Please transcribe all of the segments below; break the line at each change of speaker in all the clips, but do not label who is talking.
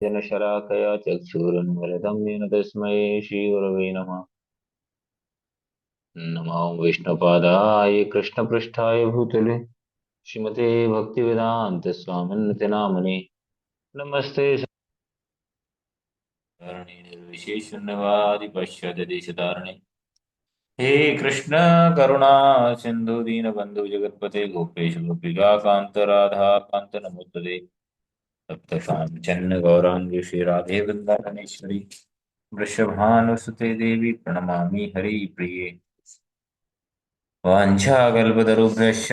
जनशलाकया चक्षुरुन्मिलितं येन तस्मै श्रीगुरवे नमः। नमो विष्णुपादाय कृष्णपृष्ठाय भूतले श्रीमते भक्तिवेदान्त स्वामिन्नति नामने। नमस्ते सारणे निर्विशेषण्यवादि पश्चाददेशधारणे। हे कृष्ण करुणा सिंधु दीनबंधु जगतपते गोपेश गोपिका कांत राधा कांत नमोस्तुते। तप्त कांचन गौरांगी श्री राधे वृंदावनेश्वरी वृषभानुसुते देवी प्रणमामि हरिप्रिये। वाञ्छाकल्पतरुभ्यश्च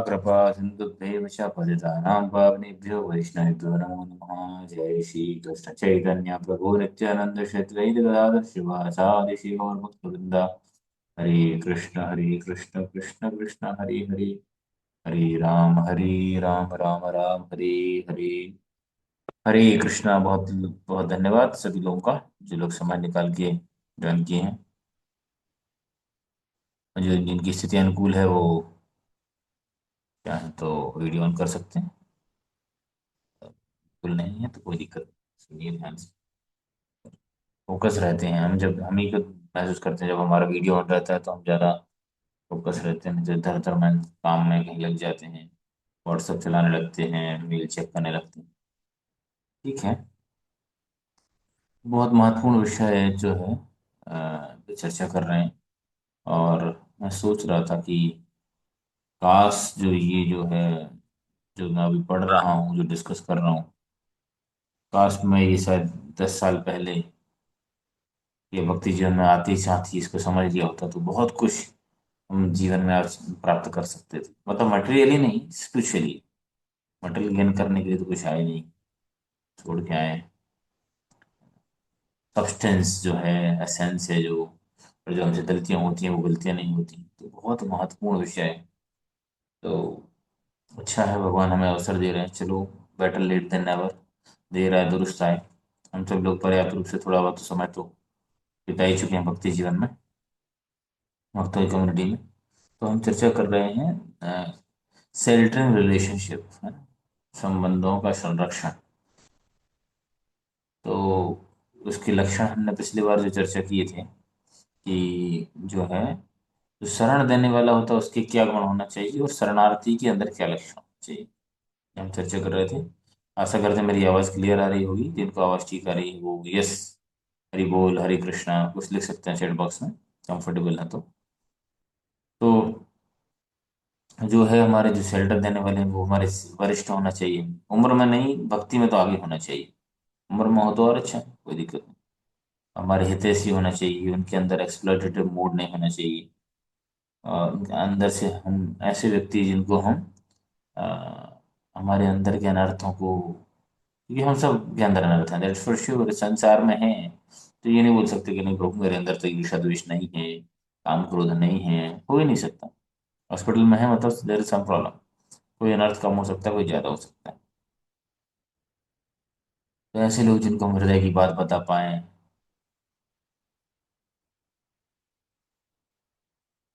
कृपा सिन्धुभ्येव च पतितानां पावनेभ्यो वैष्णवेभ्यो नमो नमः। जय श्री कृष्ण चैतन्य प्रभु नित्यानंद श्री अद्वैत गदाधर शिवासादि श्री गौरभक्तवृंदा। हरे कृष्ण कृष्ण कृष्ण हरे हरे। हरे राम राम राम हरे हरे। हरे कृष्णा। बहुत बहुत धन्यवाद सभी लोगों का जो लोग समय निकाल के ज्वाइन किए हैं। जो जिनकी स्थिति अनुकूल है वो चाहे तो वीडियो ऑन कर सकते हैं। बिल्कुल नहीं है तो कोई दिक्कत नहीं। सुनिए ध्यान से। फोकस रहते हैं हम, जब हम ही को महसूस करते हैं जब हमारा वीडियो ऑन रहता है तो हम ज़्यादा फोकस रहते हैं, जो इधर उधर में काम में कहीं लग जाते हैं, व्हाट्सएप चलाने लगते हैं, मेल चेक करने लगते हैं। ठीक है। बहुत महत्वपूर्ण विषय जो है पे चर्चा कर रहे हैं। और मैं सोच रहा था कि काश जो ये जो है, जो मैं अभी पढ़ रहा हूँ, जो डिस्कस कर रहा हूँ, काश मैं ये शायद 10 साल पहले ये भक्ति जीवन में आते ही साथ ही इसको समझ लिया होता तो बहुत कुछ हम जीवन में आज प्राप्त कर सकते थे। मतलब मटेरियली नहीं, स्पिरिचुअली। मटेरियल गेन करने के लिए तो कुछ आए नहीं, छोड़ के आए। सब्सटेंस जो है, एसेंस है जो, और जो हमसे गलतियां होती हैं वो गलतियां नहीं होती, तो बहुत महत्वपूर्ण विषय है। तो अच्छा है भगवान हमें अवसर दे रहे हैं। चलो, बेटर लेट देन नेवर। देर आए दुरुस्त आए। हम सब लोग पर्याप्त रूप से थोड़ा बहुत समय तो बिता ही चुके हैं भक्ति जीवन में, भक्तों की कम्युनिटी में। तो हम चर्चा कर रहे हैं सेल्टरिंग रिलेशनशिप है, संबंधों का संरक्षण। तो उसके लक्षण हमने पिछली बार जो चर्चा किए थे कि जो है, जो शरण देने वाला होता है उसके क्या गुण होना चाहिए और शरणार्थी के अंदर क्या लक्षण होना चाहिए, ये हम चर्चा कर रहे थे। आशा करते हैं मेरी आवाज़ क्लियर आ रही होगी। जिनको आवाज़ ठीक आ रही है वो यस, हरि बोल, हरे कृष्णा कुछ लिख सकते हैं चैट बॉक्स में, कंफर्टेबल है तो जो है, हमारे जो शेल्टर देने वाले हैं वो हमारे वरिष्ठ होना चाहिए। उम्र में नहीं, भक्ति में तो आगे होना चाहिए। उम्र में हो तो और अच्छा है, कोई दिक्कत नहीं। हमारे हितैषी होना चाहिए, उनके अंदर एक्सप्लॉइटेटिव मूड नहीं होना चाहिए। और उनके अंदर से हम ऐसे व्यक्ति जिनको हम अ, हमारे अंदर के अनर्थों को, क्योंकि हम सब के अंदर अनर्थ हैं, दैट्स फॉर श्योर, संसार में है। तो ये नहीं बोल सकते कि नहीं प्रभु मेरे अंदर तो ईर्ष्या द्वेष नहीं है, काम क्रोध नहीं है, हो ही नहीं सकता। हॉस्पिटल में है मतलब देयर इज सम प्रॉब्लम। कोई अनर्थ कम हो सकता है, कोई ज्यादा हो सकता है। तो ऐसे लोग जिनको हम हृदय की बात बता पाए,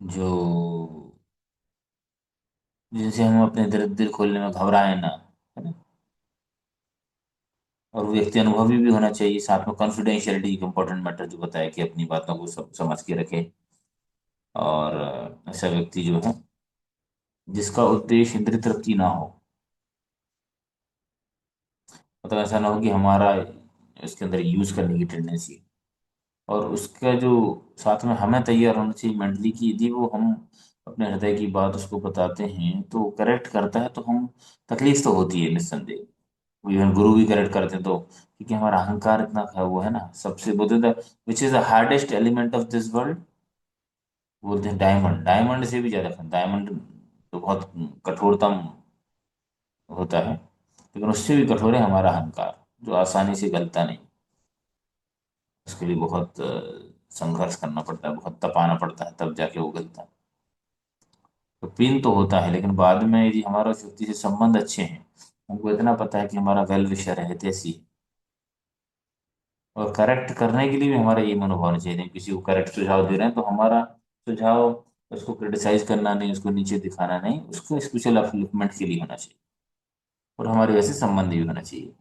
जो जिनसे हम अपने दिल खोलने में घबराए ना, है ना। और वो व्यक्ति अनुभवी भी होना चाहिए, साथ में कॉन्फिडेंशियलिटी एक इंपॉर्टेंट मैटर जो बताया कि अपनी बातों को सब समझ के रखे। और ऐसा व्यक्ति जो है जिसका उद्देश्य इंद्रिय तृप्ति ना हो। मतलब ऐसा ना हो कि हमारा इसके अंदर यूज करने की टेंडेंसी, और उसका जो साथ में हमें तैयार होना चाहिए मेंटली कि यदि वो हम अपने हृदय की बात उसको बताते हैं तो करेक्ट करता है तो हम, तकलीफ तो होती है निस्संदेह। इवन गुरु भी करेक्ट करते हैं तो, क्योंकि हमारा अहंकार इतना वो है ना, सबसे बोलते थे which is the hardest element of this world, बोलते हैं डायमंड। डायमंड से भी ज्यादा, डायमंड तो बहुत कठोरतम होता है, लेकिन उससे भी कठोर है हमारा अहंकार, जो आसानी से गलता नहीं। उसके लिए बहुत संघर्ष करना पड़ता है, बहुत तपाना पड़ता है, तब जाके वो गलता है। तो पेन तो होता है, लेकिन बाद में यदि हमारा उस व्यक्ति से संबंध अच्छे हैं, हमको इतना पता है कि हमारा वेल विशर है, हितैषी है, और करेक्ट करने के लिए भी हमारा ये मनोभाव होना चाहिए। नहीं, किसी को करेक्ट सुझाव दे रहे हैं तो हमारा सुझाव उसको क्रिटिसाइज करना नहीं, उसको नीचे दिखाना नहीं, उसको स्पेशल अपलिफ्टमेंट के लिए होना चाहिए। और हमारे वैसे संबंध भी होना चाहिए।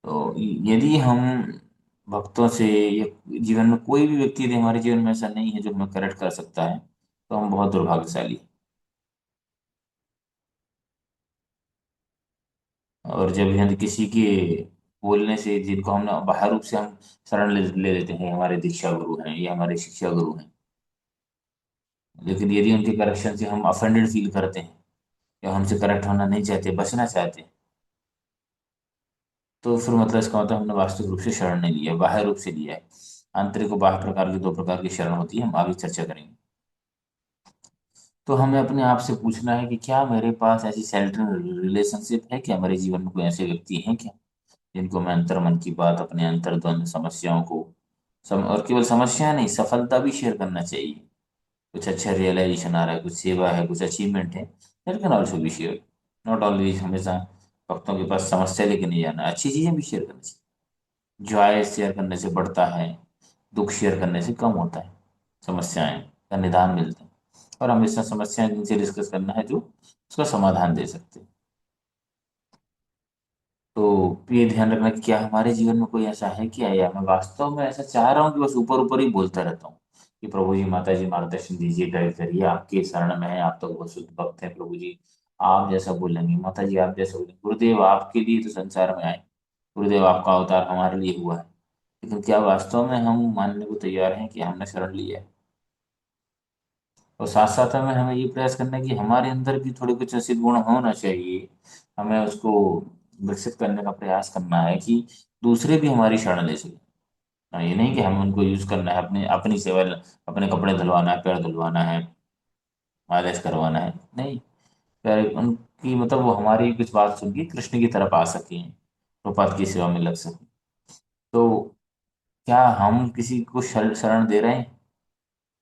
तो यदि हम भक्तों से या जीवन में कोई भी व्यक्ति यदि हमारे जीवन में ऐसा नहीं है जो हमें करेक्ट कर सकता है, तो हम बहुत दुर्भाग्यशाली हैं। और जब हम किसी के बोलने से, जिनको हम बाहर रूप से हम शरण ले लेते हैं, हमारे दीक्षा गुरु हैं या हमारे शिक्षा गुरु हैं, लेकिन यदि उनके करेक्शन से हम अफेंडेड फील करते हैं या हमसे करेक्ट होना नहीं चाहते, बचना चाहते हैं, तो फिर मतलब इसका मतलब हमने वास्तविक रूप से शरण नहीं लिया, बाह्य रूप से लिया है। आंतरिक और बाह्य प्रकार की दो प्रकार की शरण होती है, हम आगे चर्चा करेंगे। तो हमें अपने आप से पूछना है कि क्या मेरे पास ऐसी सेल्फ रिलेशनशिप है, क्या मेरे जीवन में कोई ऐसे व्यक्ति हैं क्या, जिनको मैं अंतर मन की बात, अपने अंतर्द्वंद समस्याओं को और केवल समस्या नहीं, सफलता भी शेयर करना चाहिए। कुछ अच्छा रियलाइजेशन आ रहा है, कुछ सेवा है, कुछ अचीवमेंट है, that can also be share. Not always हमेशा भक्तों के पास समस्या लेके नहीं जाना, अच्छी चीजें भी शेयर करनी चाहिए। जॉय शेयर करने से बढ़ता है, दुख शेयर करने से कम होता है। समस्याएं का निदान मिलता है, और हमेशा समस्याएं जिनसे डिस्कस करना है जो उसका समाधान दे सकते हैं। तो ये ध्यान रखना कि क्या हमारे जीवन में कोई ऐसा है क्या, या मैं वास्तव में ऐसा चाह रहा हूँ कि बस ऊपर ऊपर ही बोलता रहता हूँ कि प्रभु जी, माता जी, मार्गदर्शन दीजिए, गाइड करिए, आपके शरण में है, आप तो बहुत शुद्ध भक्त हैं प्रभु जी। आप जैसा बोलेंगे, माता जी आप जैसा बोलेंगे, गुरुदेव आपके लिए तो संसार में आए, गुरुदेव आपका अवतार हमारे लिए हुआ है। लेकिन क्या वास्तव में हम मानने को तैयार हैं कि हमने शरण लिया है? और साथ साथ हमें हमें ये प्रयास करना है कि हमारे अंदर भी थोड़े कुछ ऐसे गुण होना चाहिए, हमें उसको विकसित करने का प्रयास करना है कि दूसरे भी हमारी शरण ले सके। हाँ, ये नहीं कि हमें उनको यूज करना है, अपने अपनी सेवा, अपने कपड़े धुलवाना है, पैर धुलवाना है, मालिश करवाना है, नहीं। पैर उनकी मतलब वो हमारी कुछ बात सुन के कृष्ण की तरफ आ सके, प्रपात की सेवा में लग सके। तो क्या हम किसी को शरण शरण दे रहे हैं?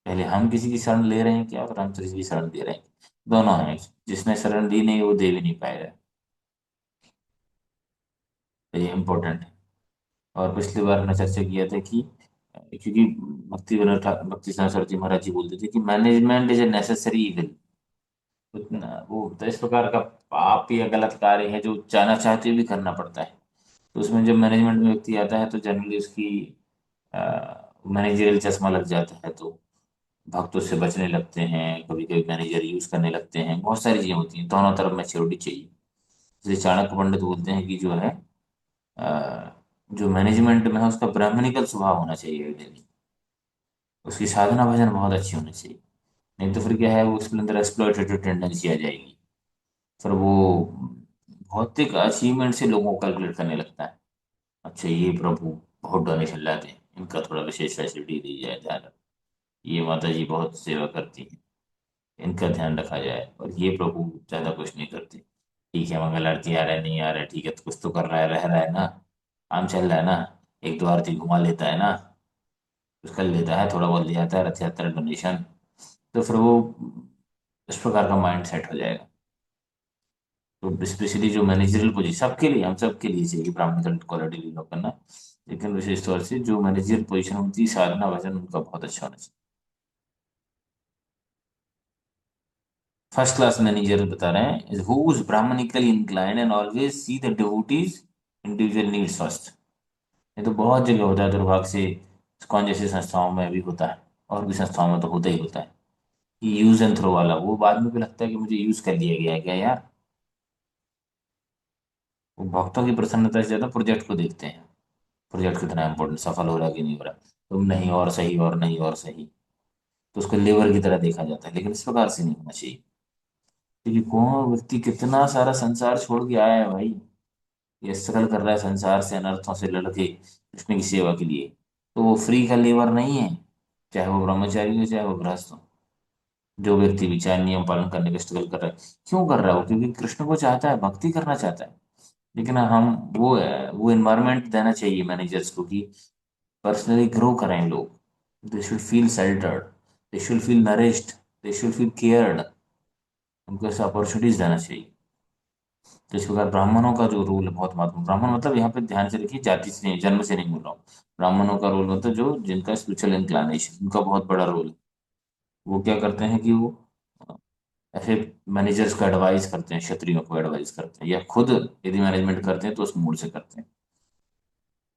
पहले हम किसी की शरण ले रहे हैं क्या, और हम किसी की शरण दे रहे हैं? दोनों हैं। जिसने शरण दी नहीं वो दे भी नहीं पाएगा। तो ये इम्पोर्टेंट है। और पिछली बार हमने चर्चा किया था कि क्योंकि भक्ति सिद्धांत सरस्वती महाराज जी बोलते थे कि management is a necessary evil. उतना वो तो इस प्रकार का पाप या गलत कार्य है जो जाना चाहते हुए भी करना पड़ता है। तो उसमें जब मैनेजमेंट में व्यक्ति आता है तो जनरली उसकी मैनेजरियल चश्मा लग जाता है, तो भक्त उससे बचने लगते हैं, कभी कभी मैनेजर यूज करने लगते हैं, बहुत सारी चीजें होती हैं, दोनों तरफ मैच्योरिटी चाहिए। जैसे चाणक्य पंडित बोलते हैं कि जो है जो मैनेजमेंट में है उसका ब्राह्मणिकल स्वभाव होना चाहिए ideally। उसकी साधना भजन बहुत अच्छी होनी चाहिए। नहीं तो फिर क्या है, वो उसके अंदर एक्सप्लॉयटेटिव टेंडेंसी आ जाएगी। फिर वो भौतिक अचीवमेंट से लोगों को कैलकुलेट करने लगता है। अच्छा ये प्रभु बहुत डोनेशन लाते हैं, इनका थोड़ा विशेष फैसिलिटी दी जाए, ध्यान रख। ये माता जी बहुत सेवा करती हैं, इनका ध्यान रखा जाए। और ये प्रभु ज्यादा कुछ नहीं करते। ठीक है, मंगल आरती आ रहा है, नहीं आ रहा है, ठीक है, तो कुछ तो कर रहा है, रह रहा है ना, काम चल रहा है ना, एक दो आरती घुमा लेता है ना, कुछ कर लेता है, थोड़ा बहुत ले आता है, रथ यात्रा डोनेशन। तो फिर वो इस प्रकार का माइंड सेट हो जाएगा। तो स्पेशली जो मैनेजरियल पोजीशन सबके लिए, हम सबके लिए चाहिए ब्राह्मणिकल क्वालिटी डेवलप करना, लेकिन विशेष तौर से जो मैनेजरियल पोजीशन होती है, साधना भजन उनका बहुत अच्छा होना चाहिए। फर्स्ट क्लास मैनेजर बता रहे हैं who is brahminically inclined and always see the devotees individual needs first. ये तो बहुत जगह होता है दुर्भाग्य से, इस्कॉन जैसी संस्थाओं में भी होता है, और भी संस्थाओं में तो होता ही होता है कि यूज एंड थ्रो वाला, वो बाद में भी लगता है कि मुझे यूज कर लिया गया है क्या यार। वो भक्तों की प्रसन्नता से ज्यादा प्रोजेक्ट को देखते हैं, प्रोजेक्ट कितना इंपॉर्टेंट, सफल हो रहा है कि नहीं हो रहा, तुम नहीं और सही, और नहीं और सही, तो उसको लेबर की तरह देखा जाता है। लेकिन इस प्रकार से नहीं होना चाहिए, क्योंकि कौन व्यक्ति कितना सारा संसार छोड़ के आया है भाई, ये स्ट्रगल कर रहा है संसार से, अनर्थों से लड़के कृष्ण की सेवा के लिए। तो वो फ्री का लेबर नहीं है, चाहे वो ब्रह्मचारी हो चाहे वो गृहस्थ हो। जो व्यक्ति विचार नियम पालन करने का स्ट्रगल कर रहा है, क्यों कर रहा है वो? क्योंकि कृष्ण को चाहता है, भक्ति करना चाहता है। लेकिन हम वो एनवायरनमेंट देना चाहिए मैनेजर्स को कि पर्सनली ग्रो करें लोग। They should feel sheltered, they should feel nourished, they should feel cared. उनको ऐसे अपॉर्चुनिटीज देना चाहिए। तो इस प्रकार ब्राह्मणों का जो रोल है बहुत महत्वपूर्ण। ब्राह्मण मतलब यहाँ पे ध्यान से देखिए, जाति से नहीं, जन्म से नहीं बोल रहा हूँ। ब्राह्मणों का रोल मतलब जो जिनका स्पिरिचुअल इंक्लिनेशन, उनका बहुत बड़ा रोल है। वो क्या करते हैं कि वो ऐसे मैनेजर्स को एडवाइस करते हैं, क्षत्रियों को एडवाइस करते हैं, या खुद यदि मैनेजमेंट करते हैं तो उस मूड से करते हैं।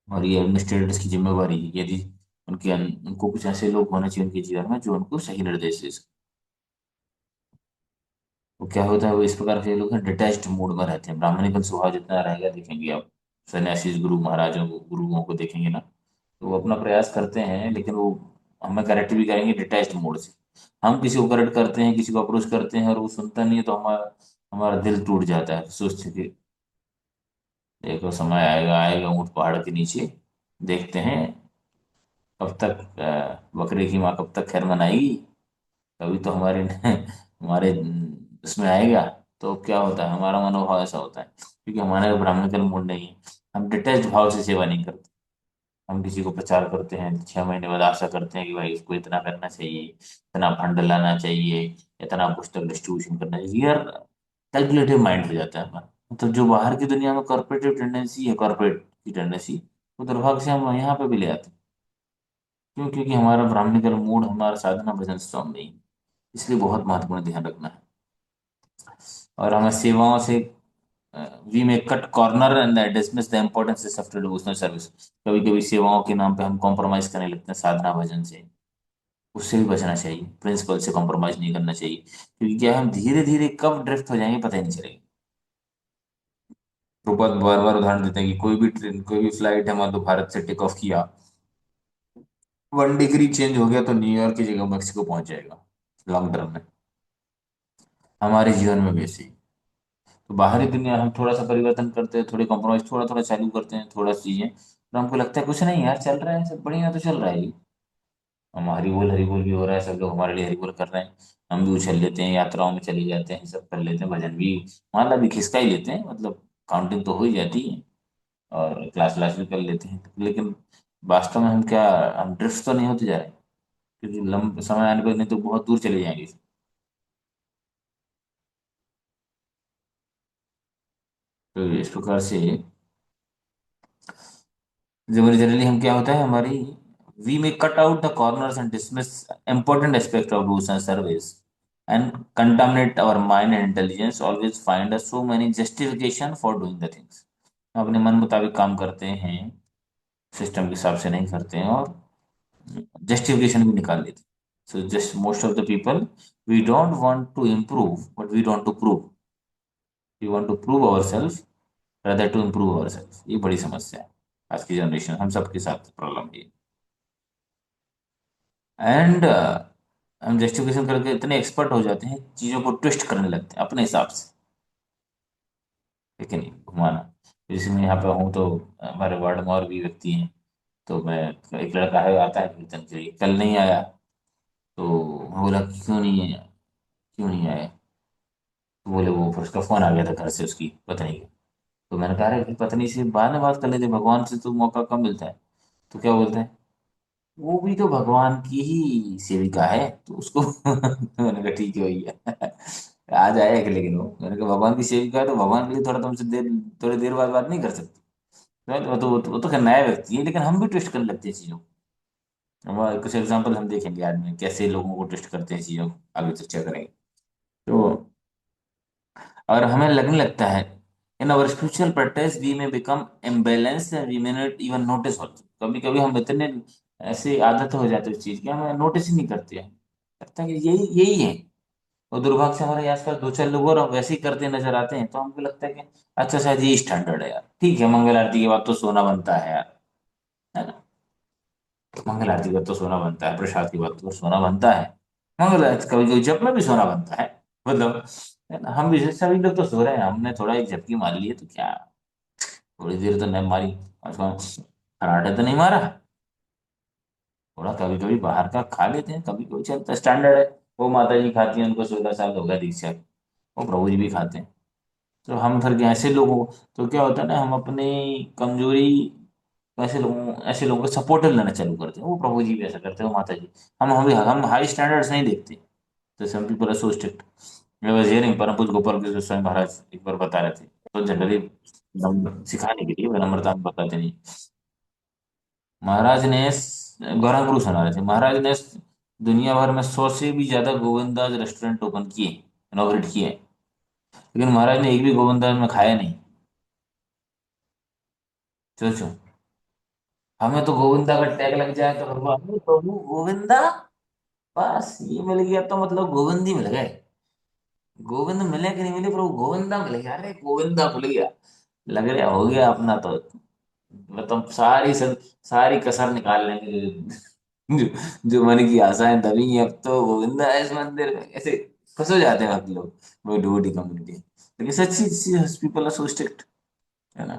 और ये एडमिनिस्ट्रेटर्स की जिम्मेवारी है, यदि उनको कुछ ऐसे लोग होने चाहिए उनके जीवन में जो उनको सही निर्देश दे सके। वो क्या होता है, वो इस प्रकार के लोग हैं डिटैच्ड मूड में रहते हैं। ब्राह्मणिकल स्वभाव जितना रहेगा देखेंगे आप, सन्यासी गुरु महाराजों को, गुरुओं को देखेंगे ना, तो वो अपना प्रयास करते हैं, लेकिन वो हमें करेक्ट भी करेंगे डिटैच्ड मूड से। हम किसी को करेक्ट करते हैं, किसी को अप्रोच करते हैं और वो सुनता नहीं है, तो हमारा हमारा दिल टूट जाता है, सोचते कि देखो समय आएगा, आएगा ऊंट पहाड़ के नीचे, देखते हैं कब तक बकरे की माँ कब तक खैर मनाएगी। कभी तो हमारे हमारे इसमें आएगा। तो क्या होता है, हमारा मनोभाव ऐसा होता है क्योंकि हमारे ब्राह्मण मूड नहीं है। हम डिटैच भाव से सेवा नहीं करते। हम किसी को प्रचार करते हैं, 6 महीने बाद आशा करते हैं कि भाई इसको इतना करना चाहिए, इतना फंड लाना चाहिए, इतना पुस्तक डिस्ट्रीब्यूशन करना चाहिए यार। कैलकुलेटिव माइंड हो जाता है हमारा। मतलब जो बाहर की दुनिया में कॉर्पोरेटिव टेंडेंसी है, कॉर्पोरेट की टेंडेंसी, वो दुर्भाग्य से हम यहाँ पे भी ले आते हैं। क्यों? क्योंकि हमारा ब्राह्मणिकल मूड, हमारा साधना भजन स्ट्रांग नहीं है। इसलिए बहुत महत्वपूर्ण ध्यान रखना है। और हमें सेवाओं से, we may cut corner and dismiss the importance of devotional service. कभी कभी सेवाओं के नाम पे हम कॉम्प्रोमाइज करने लगते हैं साधना भजन से। उससे भी बचना चाहिए, प्रिंसिपल से कॉम्प्रोमाइज नहीं करना चाहिए, क्योंकि क्या है, हम धीरे धीरे कब ड्रिफ्ट हो जाएंगे पता ही नहीं चलेगा। प्रभुपाद बार बार उदाहरण देते हैं कि कोई भी ट्रेन, कोई भी फ्लाइट है, मान लो भारत से टेक ऑफ किया, 1 डिग्री चेंज हो गया तो न्यूयॉर्क की जगह मैक्सिको पहुंच जाएगा लॉन्ग टर्म में। हमारे जीवन में भी ऐसे ही। तो बाहरी दुनिया हम थोड़ा सा परिवर्तन करते हैं, थोड़े कॉम्प्रोमाइज थोड़ा थोड़ा चालू करते हैं, थोड़ा सी चीजें, तो हमको लगता है कुछ नहीं यार, चल रहा है सब बढ़िया, तो चल रहा है ये। हम हरि बोल भी हो रहा है, सब लोग हमारे लिए हरि बोल कर रहे हैं। हम भी उछल लेते हैं, यात्राओं में चले जाते हैं, सब कर लेते हैं, भजन भी माला भी खिसका ही लेते हैं, मतलब काउंटिंग तो हो ही जाती है। और क्लास व्लास भी कर लेते हैं, लेकिन वास्तव में हम क्या, हम ड्रिफ्ट तो नहीं होते जा रहे, क्योंकि लंब समय आने पर नहीं तो बहुत दूर चले जाएंगे। तो इस प्रकार से जनरली हम क्या होता है हमारी, we may cut out the corners and dismiss important aspect of rules and service and contaminate our mind and intelligence, always find us so many justification for doing the things। अपने मन मुताबिक काम करते हैं, सिस्टम के हिसाब से नहीं करते हैं, और जस्टिफिकेशन भी निकाल लेते हैं। So just most of the people, we don't want to improve but we want to prove, we want to prove our self rather to improve our self. ये बड़ी समस्या है आज की जनरेशन, हम सबके साथ प्रॉब्लम है। एंड हम जस्टिफिकेशन करके इतने एक्सपर्ट हो जाते हैं, चीजों को ट्विस्ट करने लगते हैं अपने हिसाब से, लेकिन घुमाना। जैसे मैं यहाँ पे हूँ तो हमारे वार्ड में और भी व्यक्ति हैं, तो मैं, एक लड़का है आता है कीर्तन के लिए, कल नहीं आया। तो मैं बोला क्यों नहीं आया, क्यों नहीं आया? तो बोले वो फिर उसका फोन आ गया था घर से, उसकी पत्नी का। तो मैंने कहा अरे पत्नी से बाद में बात कर लेते, भगवान से तो मौका कम मिलता है। तो क्या बोलते हैं, वो भी तो भगवान की ही सेविका है, तो उसको तो मैंने कहा ठीक है भैया, आ जाएगा, लेकिन वो, मैंने कहा भगवान की सेविका है तो भगवान के लिए थोड़ा तुमसे देर, थोड़ी देर बाद बात नहीं कर सकती। वो तो खैर नया व्यक्ति है, लेकिन हम भी ट्विस्ट करने लगते हैं चीजों को। अब कुछ एग्जाम्पल हम देखेंगे आज में, कैसे लोगों को ट्विस्ट करते हैं चीजों को, आगे चर्चा करेंगे। तो और हमें लगने लगता है, in our spiritual practice we may become imbalance, we may not even notice also. कभी कभी हम इतने ऐसे आदत हो जाते हैं उस चीज की, हम नोटिस ही नहीं करते हैं, लगता है कि यही यही है। और दुर्भाग्य से हमारे आसपास दो चार लोग और वैसे ही करते नजर आते हैं, तो हमको लगता है कि अच्छा शायद ये स्टैंडर्ड है यार, ठीक है, मंगल आरती के बाद तो सोना बनता है यार, है ना? मंगल आरती के बाद तो सोना बनता है, प्रसाद के बाद तो सोना बनता है, मंगल आरती कभी कभी जब में भी सोना बनता है, मतलब, है ना? हम भी सभी लोग तो सो रहे हैं, हमने थोड़ा एक झपकी मार ली है तो क्या, थोड़ी देर तो नहीं मारी, उसको खराटे तो नहीं मारा, थोड़ा कभी कभी बाहर का खा लेते हैं, कभी कभी चलता, स्टैंडर्ड है। वो माता जी खाती हैं, उनको 16 साल हो गया दीक्षा के। वो प्रभु जी भी खाते हैं। तो हम फिर के ऐसे लोग हो, तो क्या होता है ना, हम अपनी कमजोरी, ऐसे लोगों का सपोर्टर लेना चालू करते हैं, वो प्रभु जी भी ऐसा करते हैं, वो माता जी। हम हाई स्टैंडर्ड्स नहीं देखते। तो some people are so strict. मैं वॉज हियरिंग परम पूज्य गोपाल कृष्ण स्वामी महाराज एक बार बता रहे थे, तो जनरली सिखाने के लिए विनम्रता में बताते नहीं। महाराज ने गौरव गुरु सुना रहे थे, महाराज ने दुनिया भर में 100 से भी ज्यादा गोविंदाज रेस्टोरेंट ओपन किए, इनॉग्रेट किए, लेकिन महाराज ने एक भी गोविंदाज में खाया नहीं। सोचो। हमें तो गोविंदा का टैग लग जाए तो फिर वो, "अरे प्रभु गोविंदा, बस ये मिल गया तो मतलब गोविंद ही मिल गए। गोविंद मिले कि नहीं मिले, पर वो गोविंदा मिल गया, अरे गोविंदा मिल गया, लग रहा हो गया अपना तो। मतलब सारी कसर निकाल लेंगे। जो मन की आशाएं दबी हैं, अब तो गोविंदा है इस मंदिर में, ऐसे खुश हो जाते हैं आप लोग, वो डिवोटी कम्युनिटी। लेकिन सच्ची पीपल आर सो स्ट्रिक्ट, है ना।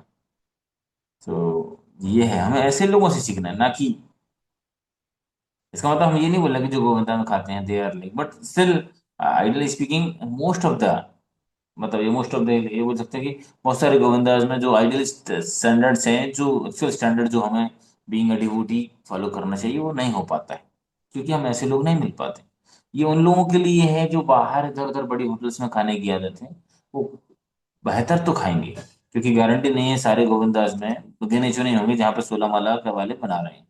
तो ये है, हमें ऐसे लोगों से सीखना है, ना कि इसका मतलब हम ये नहीं बोल रहे कि जो गोविंदा में खाते हैं they are like, but still idly speaking most of the, मतलब ये मोस्ट ऑफ द, ये बोल सकते हैं कि बहुत सारे गोविंदास में जो आइडियल स्टैंडर्ड्स हैं, जो एक्चुअल स्टैंडर्ड जो हमें बीइंग अ डिवोटी फॉलो करना चाहिए, वो नहीं हो पाता है, क्योंकि हम ऐसे लोग नहीं मिल पाते। ये उन लोगों के लिए है जो बाहर इधर उधर बड़ी होटल्स में खाने की आदत है, वो बेहतर तो खाएंगे, क्योंकि गारंटी नहीं है सारे गोविंदास में गिने चुने होंगे जहाँ पे 16 माला का वाले बना रहे हैं,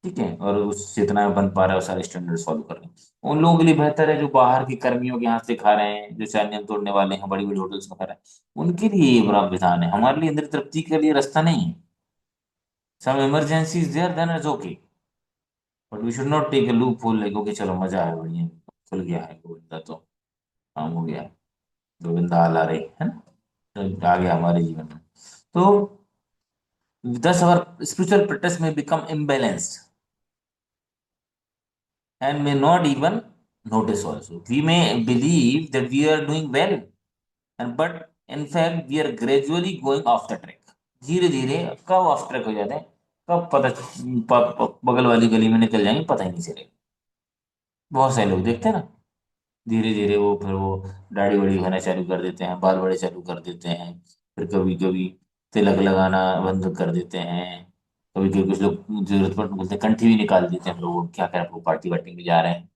ठीक है, और उस जितना बन पा रहा है वो सारे स्टैंडर्ड्स फॉलो कर रहे हैं। उन लोगों के लिए बेहतर है जो बाहर के कर्मियों के हाथ से खा रहे हैं, जो चार नियम तोड़ने वाले हैं, बड़ी बड़ी होटल्स में खा रहे हैं, उनके लिए ये बड़ा विधान है, हमारे लिए इंद्रिय तृप्ति के लिए रास्ता नहीं है। Some emergency is there, then it's okay, but we should not take a loophole like okay चलो मजा है, बढ़िया खुल गया है गोविंदा तो काम हो गया है, गोविंदा आ ला रही है ना, तो आ गया हमारे जीवन में। तो thus our spiritual practice may become imbalanced and may not even notice also. We may believe that we are doing well, and but in fact we are gradually going off the track. धीरे धीरे कब of track हो जाते हैं, कब बगल वाली गली में निकल जाएंगे पता ही नहीं चलेगा। बहुत सारे लोग देखते हैं ना, धीरे धीरे वो फिर वो दाढ़ी बड़ी होना चालू कर देते हैं, बाल बड़े चालू कर देते हैं, फिर कभी कभी तिलक लगाना बंद कर देते हैं, कभी कभी कुछ लोग जरूरत पर बोलते हैं कंठी भी निकाल देते हैं, हम लोग क्या करें, वो पार्टी वार्टी में जा रहे हैं,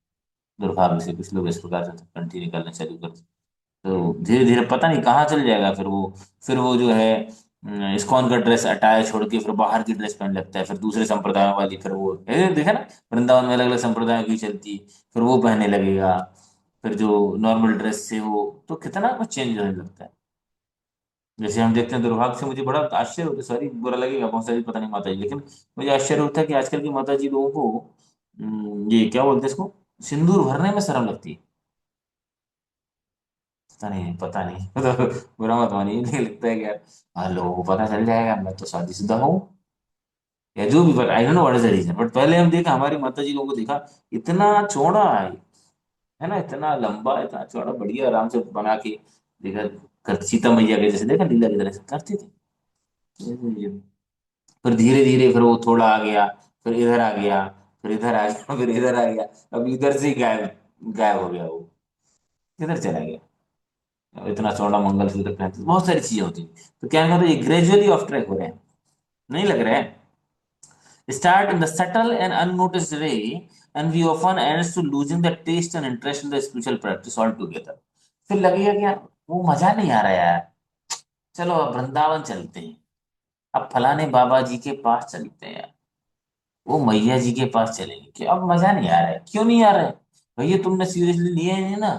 दुर्भाग्य से कुछ लोग इस प्रकार से कंठी निकालना चालू कर देते। तो धीरे धीरे पता नहीं कहाँ चल जाएगा, फिर वो जो है इस्कॉन का ड्रेस अटायर छोड़ के फिर बाहर की ड्रेस पहन लगता है, फिर दूसरे संप्रदायों वाली, फिर वो देखा ना, वृंदावन में अलग अलग संप्रदायों की चलती है, फिर वो पहनने लगेगा, फिर जो नॉर्मल ड्रेस से वो, तो कितना कुछ चेंज होने लगता है। जैसे हम देखते हैं, दुर्भाग्य से मुझे बड़ा आश्चर्य होता है, सॉरी बुरा लगेगा बहुत सारी पता नहीं माता जी, लेकिन मुझे आश्चर्य होता है कि आजकल की माता जी लोगों को ये क्या बोलते हैं इसको, सिंदूर भरने में शर्म लगती है। पता नहीं तो बुरा मत मानिए, लेकिन लगता है कि यार, हाँ लोगों को पता चल जाएगा मैं तो शादीशुदा हूँ, या जो भी, but I don't know what is the reason, but पहले हम देखा हमारी माता जी लोगों को देखा, इतना चौड़ा है ना, इतना लंबा इतना चौड़ा बढ़िया आराम से बना के देखा, सीता मैया के जैसे देखा लीला की तरह से करते थे। फिर धीरे धीरे फिर वो थोड़ा आ गया, फिर इधर आ गया, फिर इधर आ गया, फिर इधर आ गया, अब इधर से ही गायब गायब हो गया वो, किधर चला गया। अब इतना चौड़ा मंगलसूत्र पहनते, बहुत सारी चीजें होती हैं। तो क्या कहते हैं, ये ग्रेजुअली ऑफ ट्रैक हो रहे हैं, नहीं लग रहा है, start in the subtle and unnoticed way, and we often ends to losing the taste and interest in the spiritual practice all together. फिर लगेगा कि यार वो मजा नहीं आ रहा यार, चलो अब वृंदावन चलते हैं, अब फलाने बाबा जी के पास चलते हैं, वो मैया जी के पास चलेंगे, कि अब मजा नहीं आ रहा है, क्यों नहीं आ रहा है, भैया तुमने सीरियसली लिया है ना,